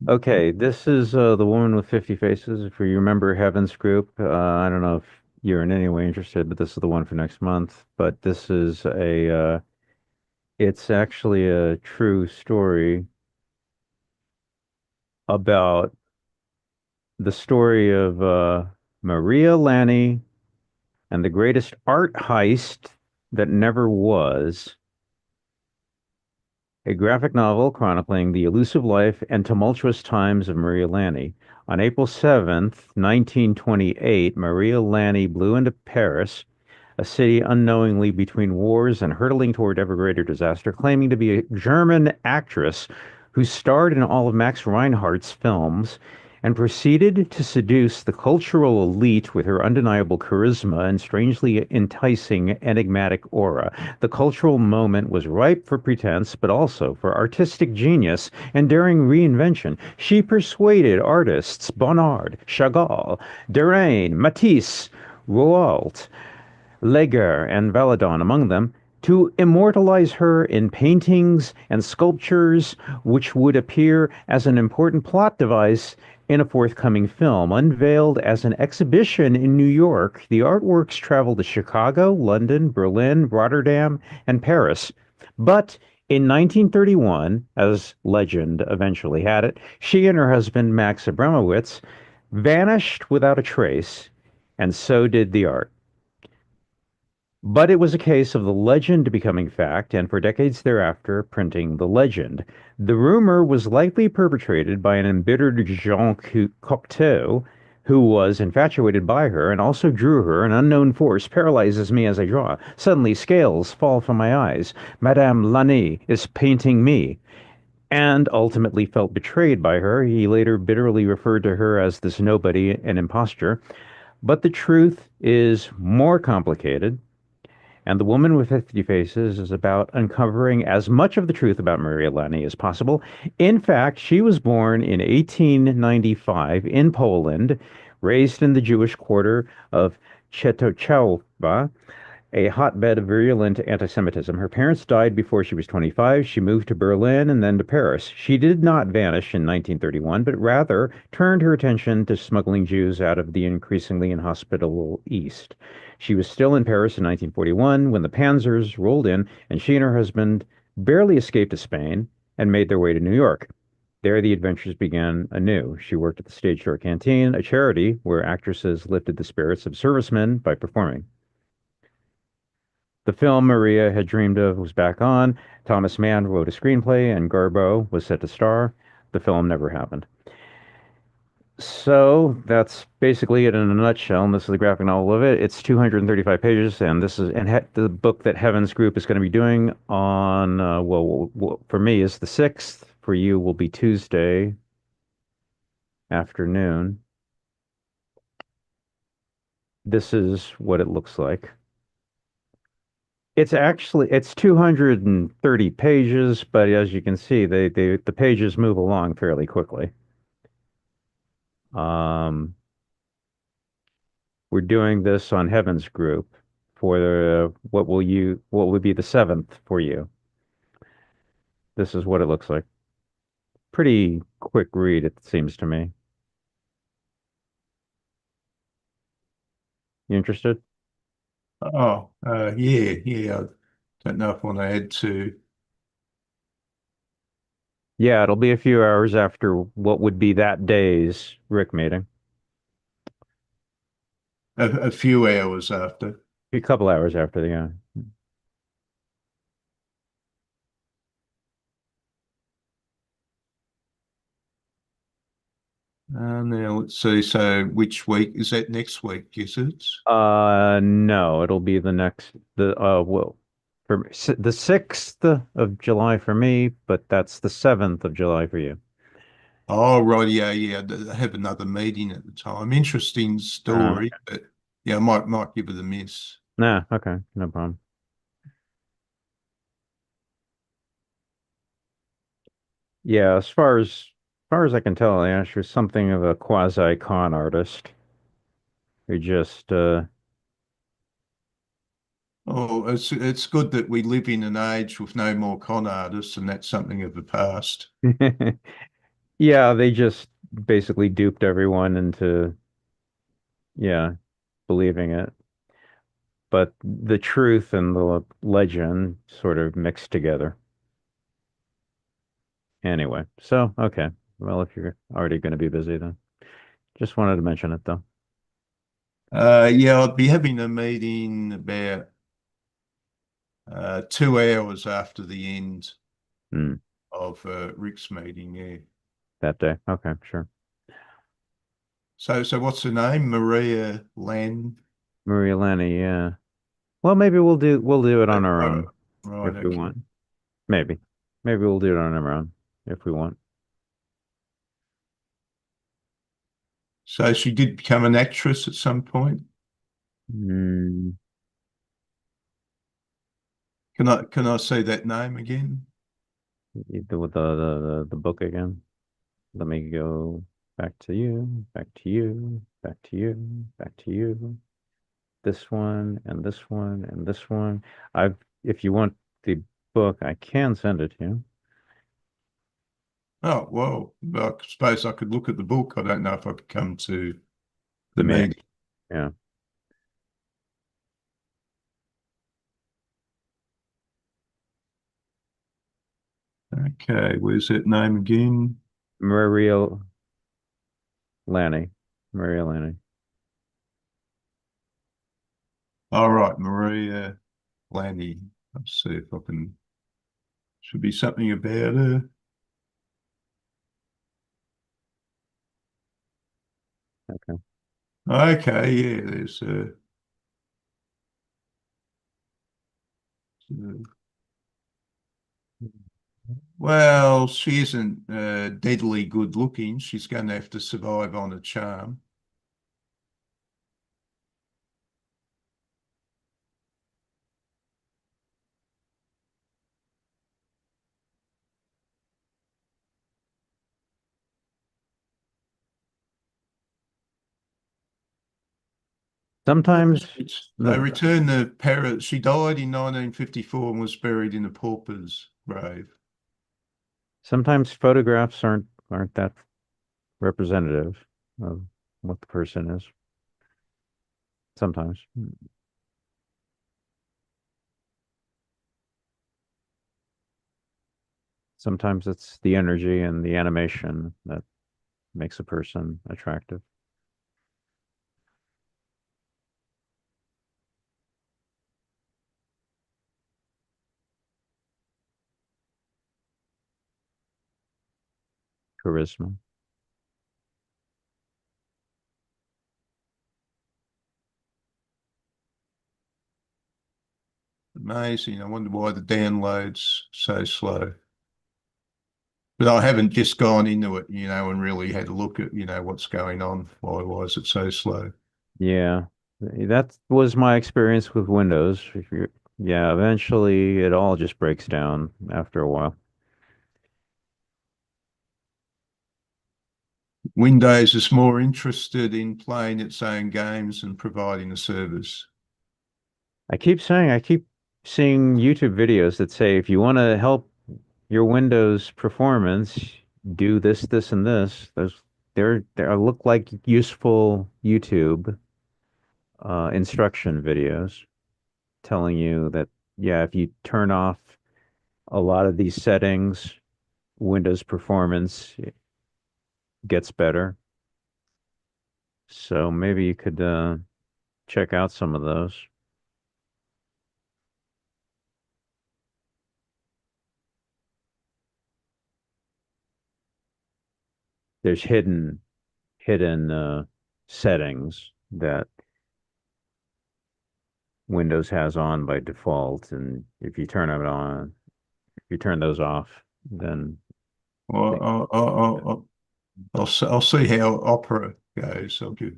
Okay, this is the woman with 50 faces. If you remember Heaven's group, I don't know if you're in any way interested, but this is the one for next month. But this is it's actually a true story about the story of Maria Lanni and the greatest art heist that never was. A graphic novel chronicling the elusive life and tumultuous times of Maria Lanni. On April 7th, 1928, Maria Lanni blew into Paris, a city unknowingly between wars and hurtling toward ever greater disaster, claiming to be a German actress who starred in all of Max Reinhardt's films and proceeded to seduce the cultural elite with her undeniable charisma and strangely enticing enigmatic aura. The cultural moment was ripe for pretense, but also for artistic genius and daring reinvention. She persuaded artists Bonnard, Chagall, Derain, Matisse, Rouault, Leger, and Valadon among them, to immortalize her in paintings and sculptures which would appear as an important plot device in a forthcoming film. Unveiled as an exhibition in New York, the artworks traveled to Chicago, London, Berlin, Rotterdam, and Paris. But in 1931, as legend eventually had it, she and her husband, Max Abramowitz, vanished without a trace, and so did the art. But it was a case of the legend becoming fact, and for decades thereafter, printing the legend. The rumor was likely perpetrated by an embittered Jean Cocteau, who was infatuated by her and also drew her. An unknown force paralyzes me as I draw. Suddenly, scales fall from my eyes. Madame Lani is painting me. And ultimately felt betrayed by her. He later bitterly referred to her as this nobody, an impostor. But the truth is more complicated. And The Woman with 50 Faces is about uncovering as much of the truth about Maria Lani as possible. In fact, she was born in 1895 in Poland, raised in the Jewish quarter of Czechoslovakia, a hotbed of virulent anti-Semitism. Her parents died before she was 25. She moved to Berlin and then to Paris. She did not vanish in 1931, but rather turned her attention to smuggling Jews out of the increasingly inhospitable East. She was still in Paris in 1941 when the Panzers rolled in, and she and her husband barely escaped to Spain and made their way to New York. There, the adventures began anew. She worked at the Stage Door Canteen, a charity where actresses lifted the spirits of servicemen by performing. The film Maria had dreamed of was back on. Thomas Mann wrote a screenplay, and Garbo was set to star. The film never happened. So that's basically it in a nutshell. And this is the graphic novel of it. It's 235 pages, and this is the book that Heaven's Group is going to be doing on for me is the 6th. For you will be Tuesday afternoon. This is what it looks like. It's 230 pages, but as you can see, the pages move along fairly quickly. Um, we're doing this on Heaven's Group for what will be the 7th for you. This is what it looks like. Pretty quick read, it seems to me. You interested? Oh, yeah. I don't know if I want to add to Yeah, it'll be a few hours after what would be that day's Rick meeting. a few hours after. A couple hours after the Now let's see. So which week is that next week? Is it? No, it'll be the next the 6th of July for me, but that's the 7th of July for you. Oh, right. Yeah. I have another meeting at the time. Interesting Um, story, but yeah, I might give it a miss. nah, okay, no problem. Yeah, as far as I can tell, Ash was something of a quasi con artist who just Oh, it's good that we live in an age with no more con artists, and that's something of the past. yeah, they just basically duped everyone into yeah, believing it. But the truth and the legend sort of mixed together. Anyway, so okay. Well, if you're already going to be busy, then just wanted to mention it though. Yeah, I'll be having a meeting about 2 hours after the end Hmm, of Rick's meeting. Yeah. that day. Okay, sure. So what's her name? Maria Lan. Maria Lanny, yeah. Well, maybe we'll do it on our Right. own Right. if we Okay. want. Maybe. Maybe we'll do it on our own if we want. So she did become an actress at some point. Mm, Can I say that name again? the book again. Let me go back to you, back to you, back to you, back to you. This one and this one and this one. If you want the book, I can send it to you. Oh, well, I suppose I could look at the book. I don't know if I could come to the meeting. meeting. Yeah. Okay, where's that name again? Maria Lanny. Maria Lanny. All right, Maria Lanny. Let's see if I can. Should be something about her. Okay. Okay, yeah, there's well, she isn't deadly good looking. She's going to have to survive on a charm. Sometimes They returned the parrot. She died in 1954 and was buried in a pauper's grave. sometimes photographs aren't that representative of what the person is. Sometimes. Sometimes it's the energy and the animation that makes a person attractive. Charisma. Amazing. I wonder why the download's so slow. But I haven't just gone into it, and really had a look at, what's going on. Why is it so slow? Yeah. That was my experience with Windows. If you Yeah, eventually it all just breaks down after a while. Windows is more interested in playing its own games and providing a service. I keep seeing YouTube videos that say if you want to help your Windows performance, do this, this, and this. There look like useful YouTube instruction videos telling you that yeah, if you turn off a lot of these settings, Windows performance gets better. So maybe you could check out some of those. There's hidden settings that Windows has on by default, and if you turn it on, if you turn those off, then they, Well, I'll see how Opera goes. I'll do.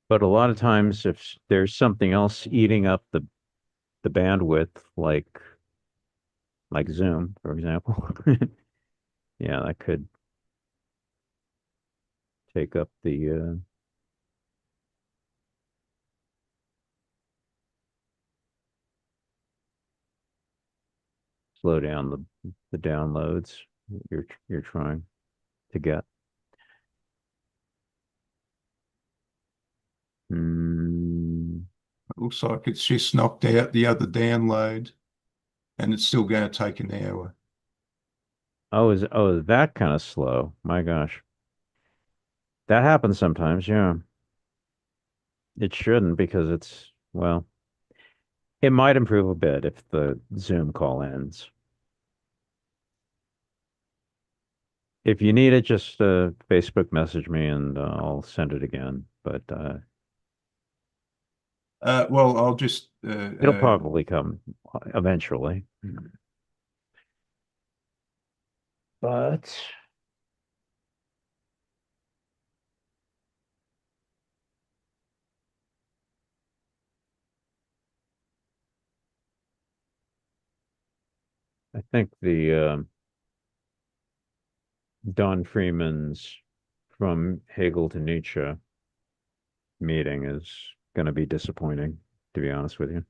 but a lot of times if there's something else eating up the bandwidth, like Zoom, for example, yeah, that could take up the slow down the downloads you're trying to get. Mm. It looks like it's just knocked out the other download, and it's still going to take an hour. Is that kind of slow? My gosh. That happens sometimes, yeah. It shouldn't because well, it might improve a bit if the Zoom call ends. If you need it, just Facebook message me and I'll send it again. But Well, I'll just it'll probably come eventually. But I think the Don Freeman's From Hegel to Nietzsche meeting is going to be disappointing, to be honest with you.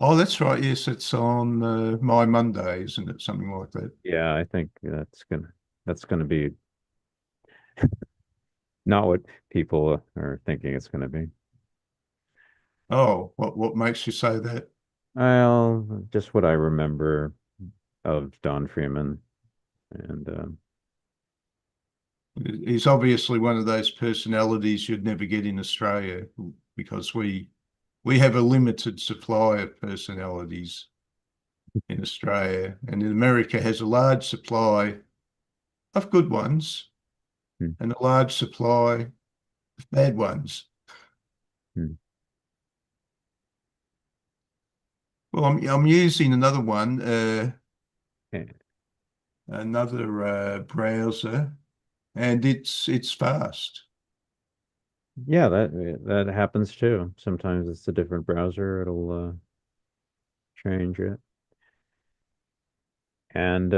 Oh, that's right. Yes, it's on My Monday, isn't it? Something like that. Yeah, I think that's gonna be not what people are thinking it's gonna be. Oh, what makes you say that? Well, just what I remember of Don Freeman, and He's obviously one of those personalities you'd never get in Australia because we have a limited supply of personalities in Australia, and in America has a large supply of good ones hmm, and a large supply of bad ones. hmm, Well, I'm using another one, eh, another browser, and it's fast. yeah, that happens too. Sometimes it's a different browser; it'll change it. And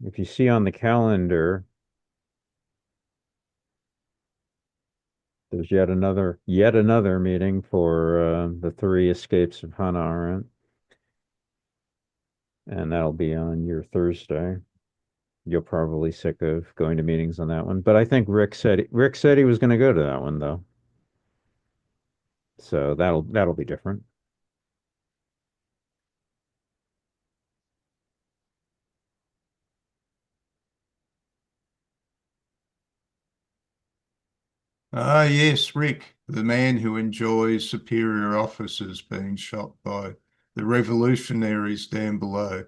if you see on the calendar, there's yet another meeting for the Three Escapes of Hannah Arendt, and that'll be on your Thursday. You're probably sick of going to meetings on that one, but I think Rick said he was going to go to that one though, so that'll be different. Ah, yes, Rick, the man who enjoys superior officers being shot by the revolutionaries down below.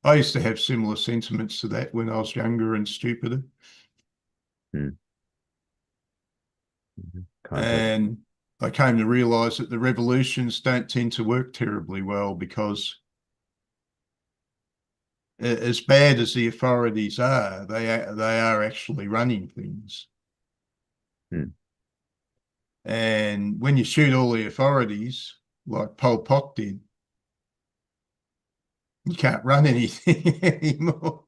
I used to have similar sentiments to that when I was younger and stupider. Hmm. Context. And I came to realize that the revolutions don't tend to work terribly well because as bad as the authorities are, they are actually running things. Hmm. And when you shoot all the authorities, like Pol Pot did, you can't run anything anymore.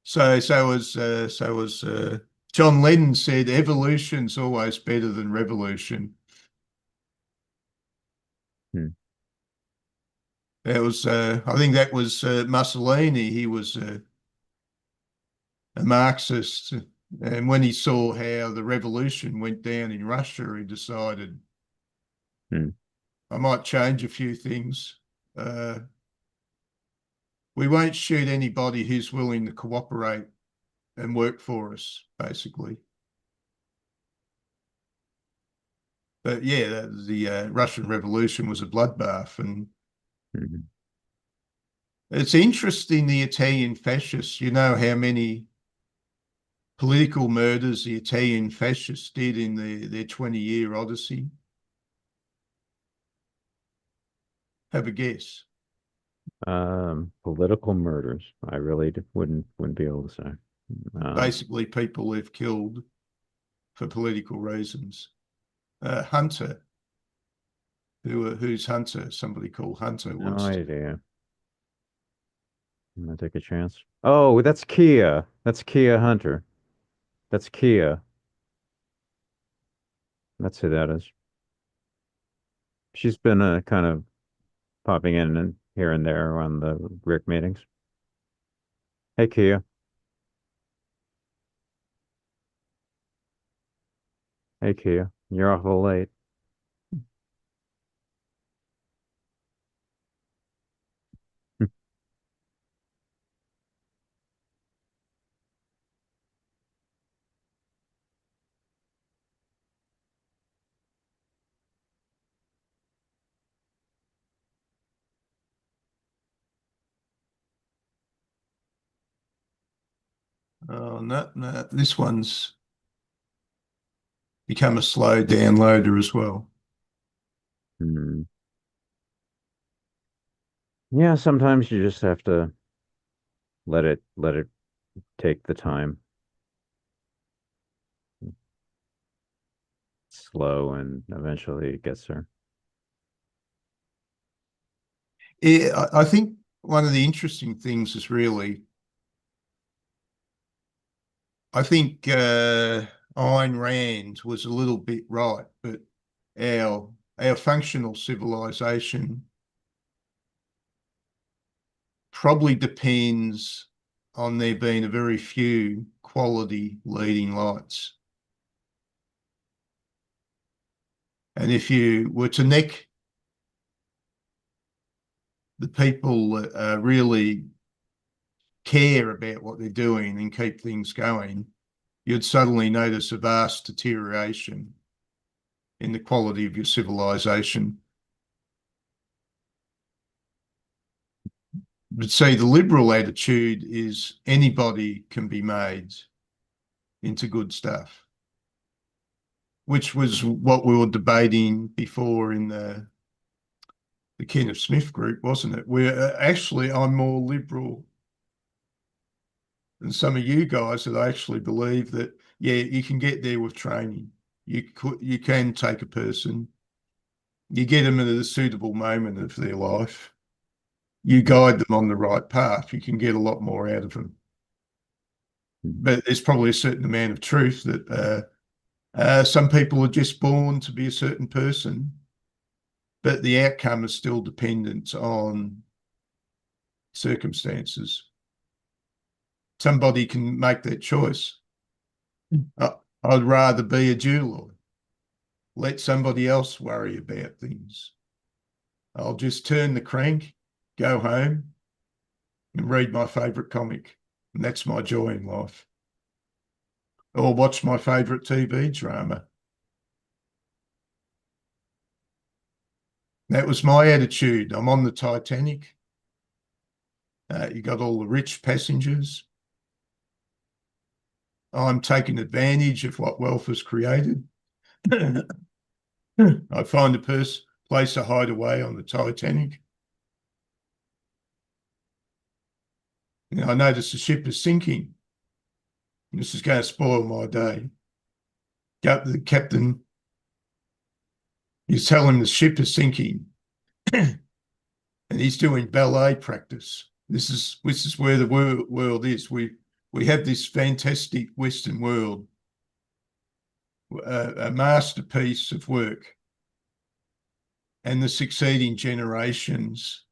So was John Lennon said, evolution's always better than revolution. Hmm. That was I think that was Mussolini. He was a Marxist, and when he saw how the revolution went down in Russia, he decided Hmm. I might change a few things. We won't shoot anybody who's willing to cooperate and work for us, basically. But yeah, the Russian Revolution was a bloodbath, and Hmm. it's interesting the Italian fascists. You know how many political murders the Italian fascists did in their 20-year odyssey? Have a guess. Political murders. I really wouldn't be able to say. Basically, people they've killed for political reasons. Hunter, who's Hunter? Somebody called Hunter No once. idea. I'm gonna take a chance. Oh, that's Kia. That's Kia Hunter. That's Kia. That's who that is. She's been kind of popping in and here and there on the Rick meetings. Hey, Kia. Hey, Kia. You're awful late. Oh no, no, this one's become a slow downloader as well. Hmm. Yeah, sometimes you just have to let it take the time. Slow and eventually it gets there. Yeah, I think one of the interesting things is really, I think Ayn Rand was a little bit right, but our functional civilization probably depends on there being a very few quality leading lights. And if you were to nick the people that really care about what they're doing and keep things going, you'd suddenly notice a vast deterioration in the quality of your civilization. But see, the liberal attitude is anybody can be made into good stuff, which was what we were debating before in the Kenneth Smith group, wasn't it? We're actually, I'm more liberal than some of you guys that I actually believe that, yeah, you can get there with training. You can take a person, you get them at a suitable moment of their life, you guide them on the right path, you can get a lot more out of them. But there's probably a certain amount of truth that some people are just born to be a certain person, but the outcome is still dependent on circumstances. Somebody can make that choice. I'd rather be a jeweler. Let somebody else worry about things. I'll just turn the crank, go home, and read my favourite comic. And that's my joy in life. Or watch my favourite TV drama. That was my attitude. I'm on the Titanic. You got all the rich passengers. I'm taking advantage of what wealth has created. I find a place to hide away on the Titanic. I notice the ship is sinking. This is going to spoil my day. Go up to the captain. You tell him the ship is sinking. And he's doing ballet practice. This is where the world is. We have this fantastic Western world, a masterpiece of work, and the succeeding generations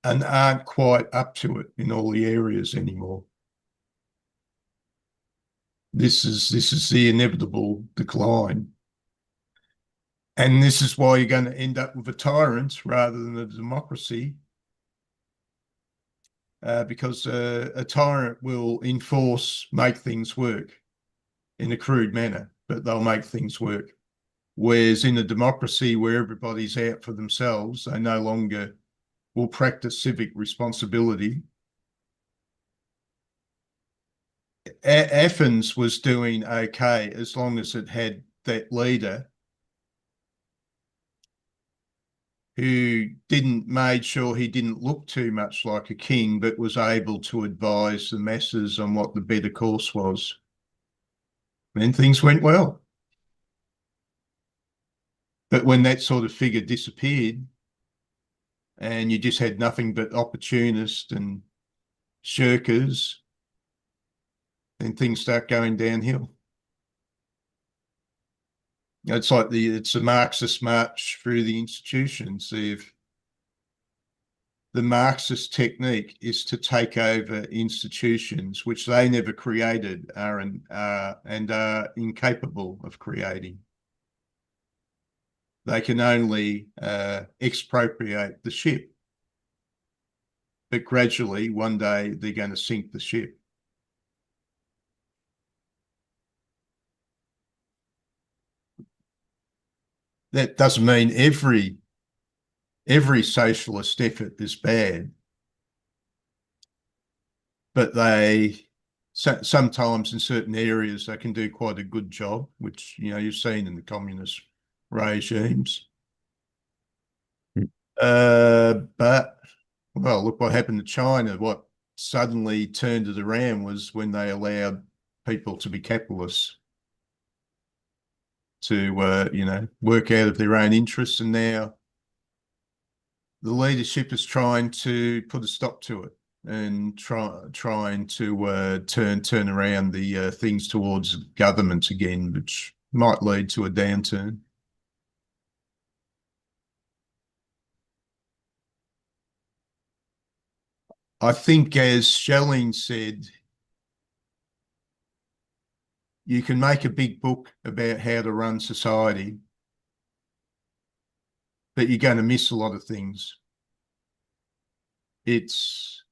and aren't quite up to it in all the areas anymore. This is the inevitable decline. And this is why you're going to end up with a tyrant rather than a democracy, because a tyrant will make things work in a crude manner, but they'll make things work. Whereas in a democracy where everybody's out for themselves, they no longer will practice civic responsibility. Athens was doing okay as long as it had that leader who made sure he didn't look too much like a king, but was able to advise the masses on what the better course was. Then things went well. But when that sort of figure disappeared and you just had nothing but opportunists and shirkers, then things start going downhill. It's like it's a Marxist march through the institutions. If the Marxist technique is to take over institutions which they never created and are incapable of creating. They can only expropriate the ship. But gradually, one day, they're going to sink the ship. That doesn't mean every socialist effort is bad, but sometimes in certain areas they can do quite a good job, which you've seen in the communist regimes. But well, look what happened to China. What suddenly turned it around was when they allowed people to be capitalists, to work out of their own interests, and now the leadership is trying to put a stop to it. and trying to turn around the things towards government again, which might lead to a downturn. I think, as Schelling said, you can make a big book about how to run society, but you're going to miss a lot of things. It's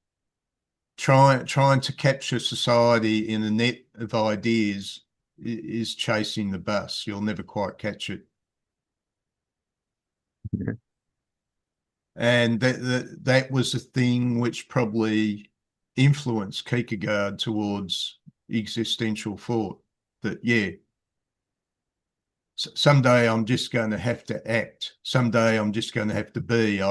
trying to capture society in a net of ideas is chasing the bus. You'll never quite catch it. Yeah. And that was the thing which probably influenced Kierkegaard towards existential thought, that, yeah, someday I'm just going to have to act. Someday I'm just going to have to be.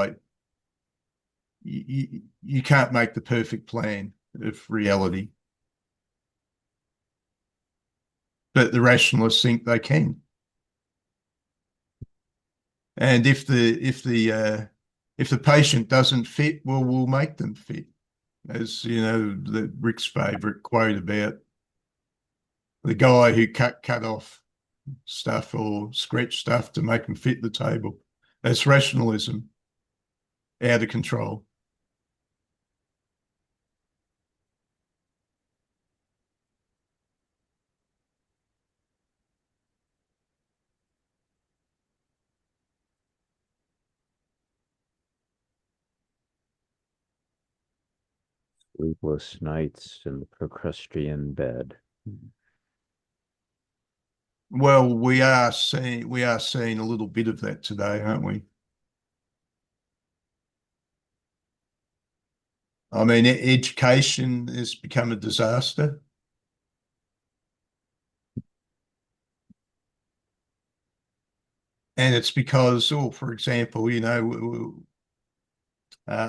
You can't make the perfect plan of reality. But the rationalists think they can. And if the patient doesn't fit, well, we'll make them fit. As you know, Rick's favourite quote about the guy who cut off stuff or scratched stuff to make them fit the table. That's rationalism, out of control. Sleepless nights in the Procrustean bed. Well, we are seeing a little bit of that today, aren't we? I mean, education has become a disaster. And it's because, for example, a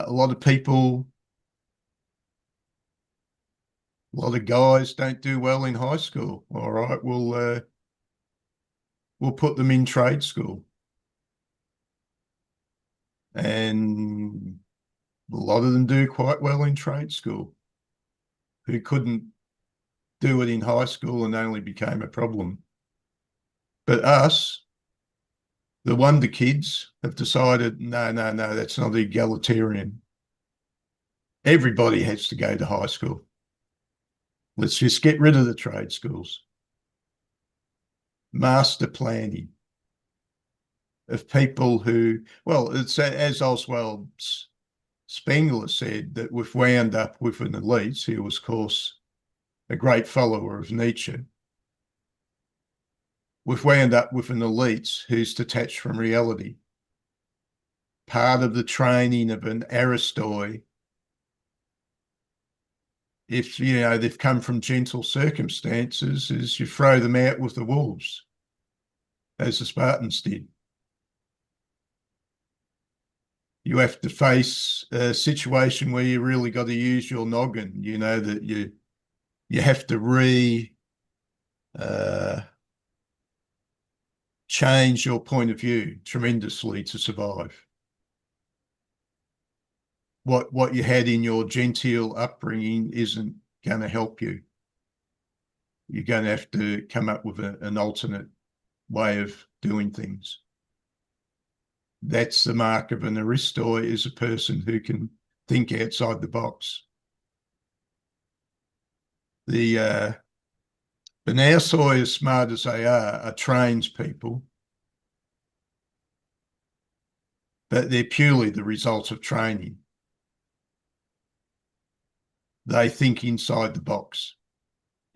lot of people, a lot of guys don't do well in high school. All right, we'll put them in trade school. And a lot of them do quite well in trade school, who couldn't do it in high school and only became a problem. But us, the wonder kids, have decided, no, that's not egalitarian. Everybody has to go to high school. Let's just get rid of the trade schools. Master planning of people who, well, it's as Oswald Spengler said, that we've wound up with an elite who was, of course, a great follower of Nietzsche. We've wound up with an elite who's detached from reality. Part of the training of an Aristoi, if they've come from gentle circumstances, is you throw them out with the wolves, as the Spartans did. You have to face a situation where you really got to use your noggin. You know that you have to change your point of view tremendously to survive. What you had in your genteel upbringing isn't going to help you. You're going to have to come up with an alternate way of doing things. That's the mark of an Aristoi, is a person who can think outside the box. The Banausoi, as smart as they are trained people, but they're purely the result of training. They think inside the box,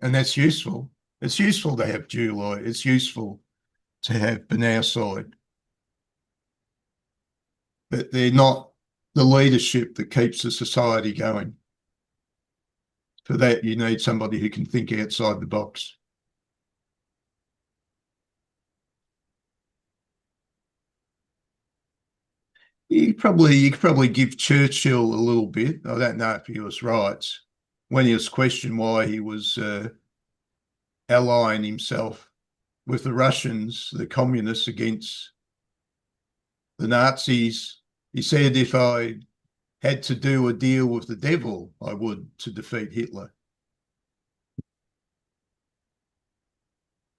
and that's useful. It's useful to have July. It's useful to have Banausoi, but they're not the leadership that keeps the society going. For that, you need somebody who can think outside the box. You could probably give Churchill a little bit. I don't know if he was right when he was questioned why he was allying himself with the Russians, the communists, against the Nazis. He said, if I had to do a deal with the devil, I would, to defeat Hitler.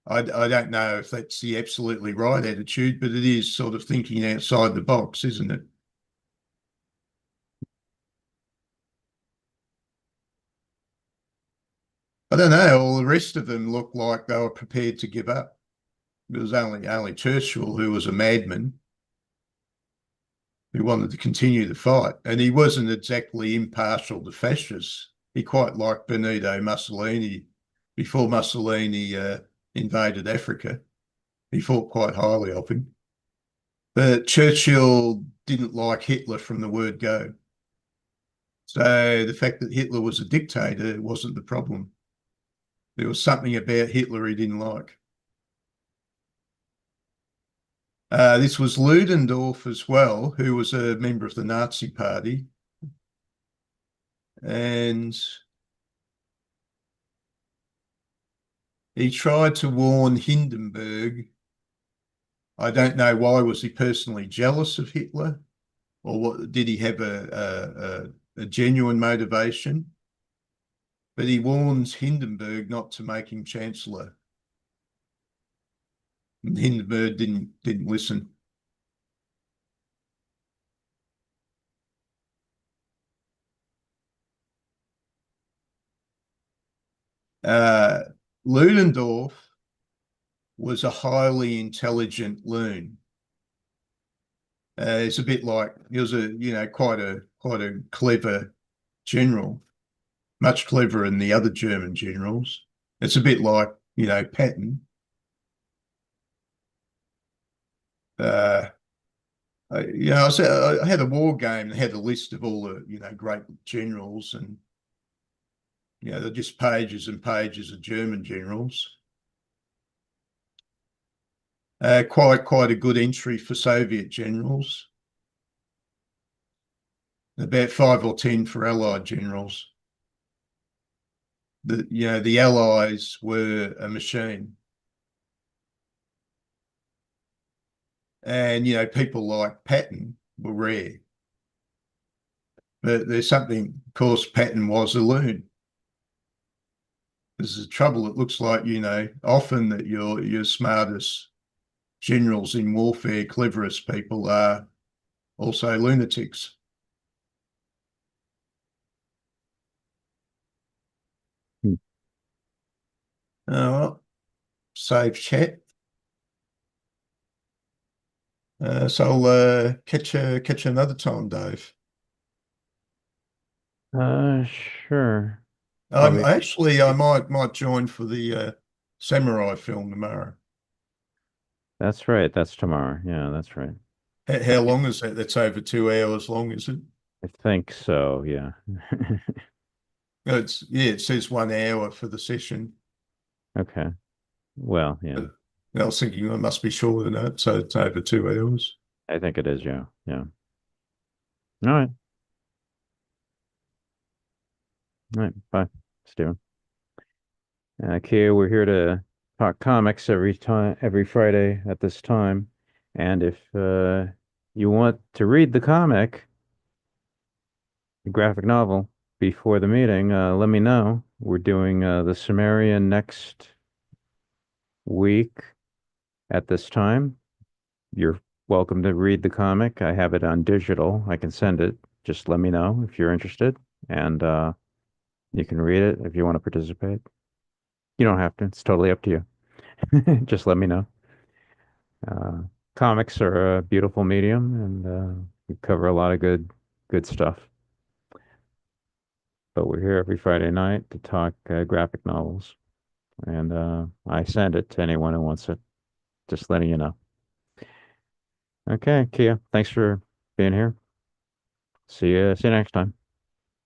I don't know if that's the absolutely right attitude, but it is sort of thinking outside the box, isn't it? I don't know. All the rest of them looked like they were prepared to give up. It was only Churchill who was a madman who wanted to continue the fight, and he wasn't exactly impartial to fascists. He quite liked Benito Mussolini before Mussolini invaded Africa. He thought quite highly of him. But Churchill didn't like Hitler from the word go. So the fact that Hitler was a dictator wasn't the problem. There was something about Hitler he didn't like. This was Ludendorff as well, who was a member of the Nazi Party. And he tried to warn Hindenburg. I don't know why. Was he personally jealous of Hitler? Or what, did he have a genuine motivation? But he warns Hindenburg not to make him chancellor. And Hindenburg didn't listen. Ludendorff was a highly intelligent loon. It's a bit like he was quite a clever general, much cleverer than the other German generals. It's a bit like Patton. I had a war game that had a list of all the great generals, and they're just pages and pages of German generals. Quite a good entry for Soviet generals. About 5 or 10 for Allied generals. The Allies were a machine. And people like Patton were rare. But there's something, of course, Patton was a loon. This is the trouble. It looks like, often that your smartest generals in warfare, cleverest people are also lunatics. Oh, well, save chat. So I'll catch you another time, Dave. Sure. I might join for the samurai film tomorrow. That's right. That's tomorrow. Yeah, that's right. How long is that? That's over 2 hours long, is it? I think so. Yeah. It says 1 hour for the session. Okay. Well, yeah. I was thinking it must be shorter than that, so it's over 2 hours. I think it is. Yeah. Yeah. All right. All right. Bye, Steven. Kia, we're here to talk comics every Friday at this time. And if you want to read the comic, the graphic novel, before the meeting, let me know. We're doing the Sumerian next week at this time. You're welcome to read the comic. I have it on digital. I can send it. Just let me know if you're interested. And you can read it if you want to participate. You don't have to. It's totally up to you. Just let me know. Uh, Comics are a beautiful medium, and we cover a lot of good stuff. But we're here every Friday night to talk graphic novels, and I send it to anyone who wants it. Just letting you know. Okay, Kia, thanks for being here. See you next time.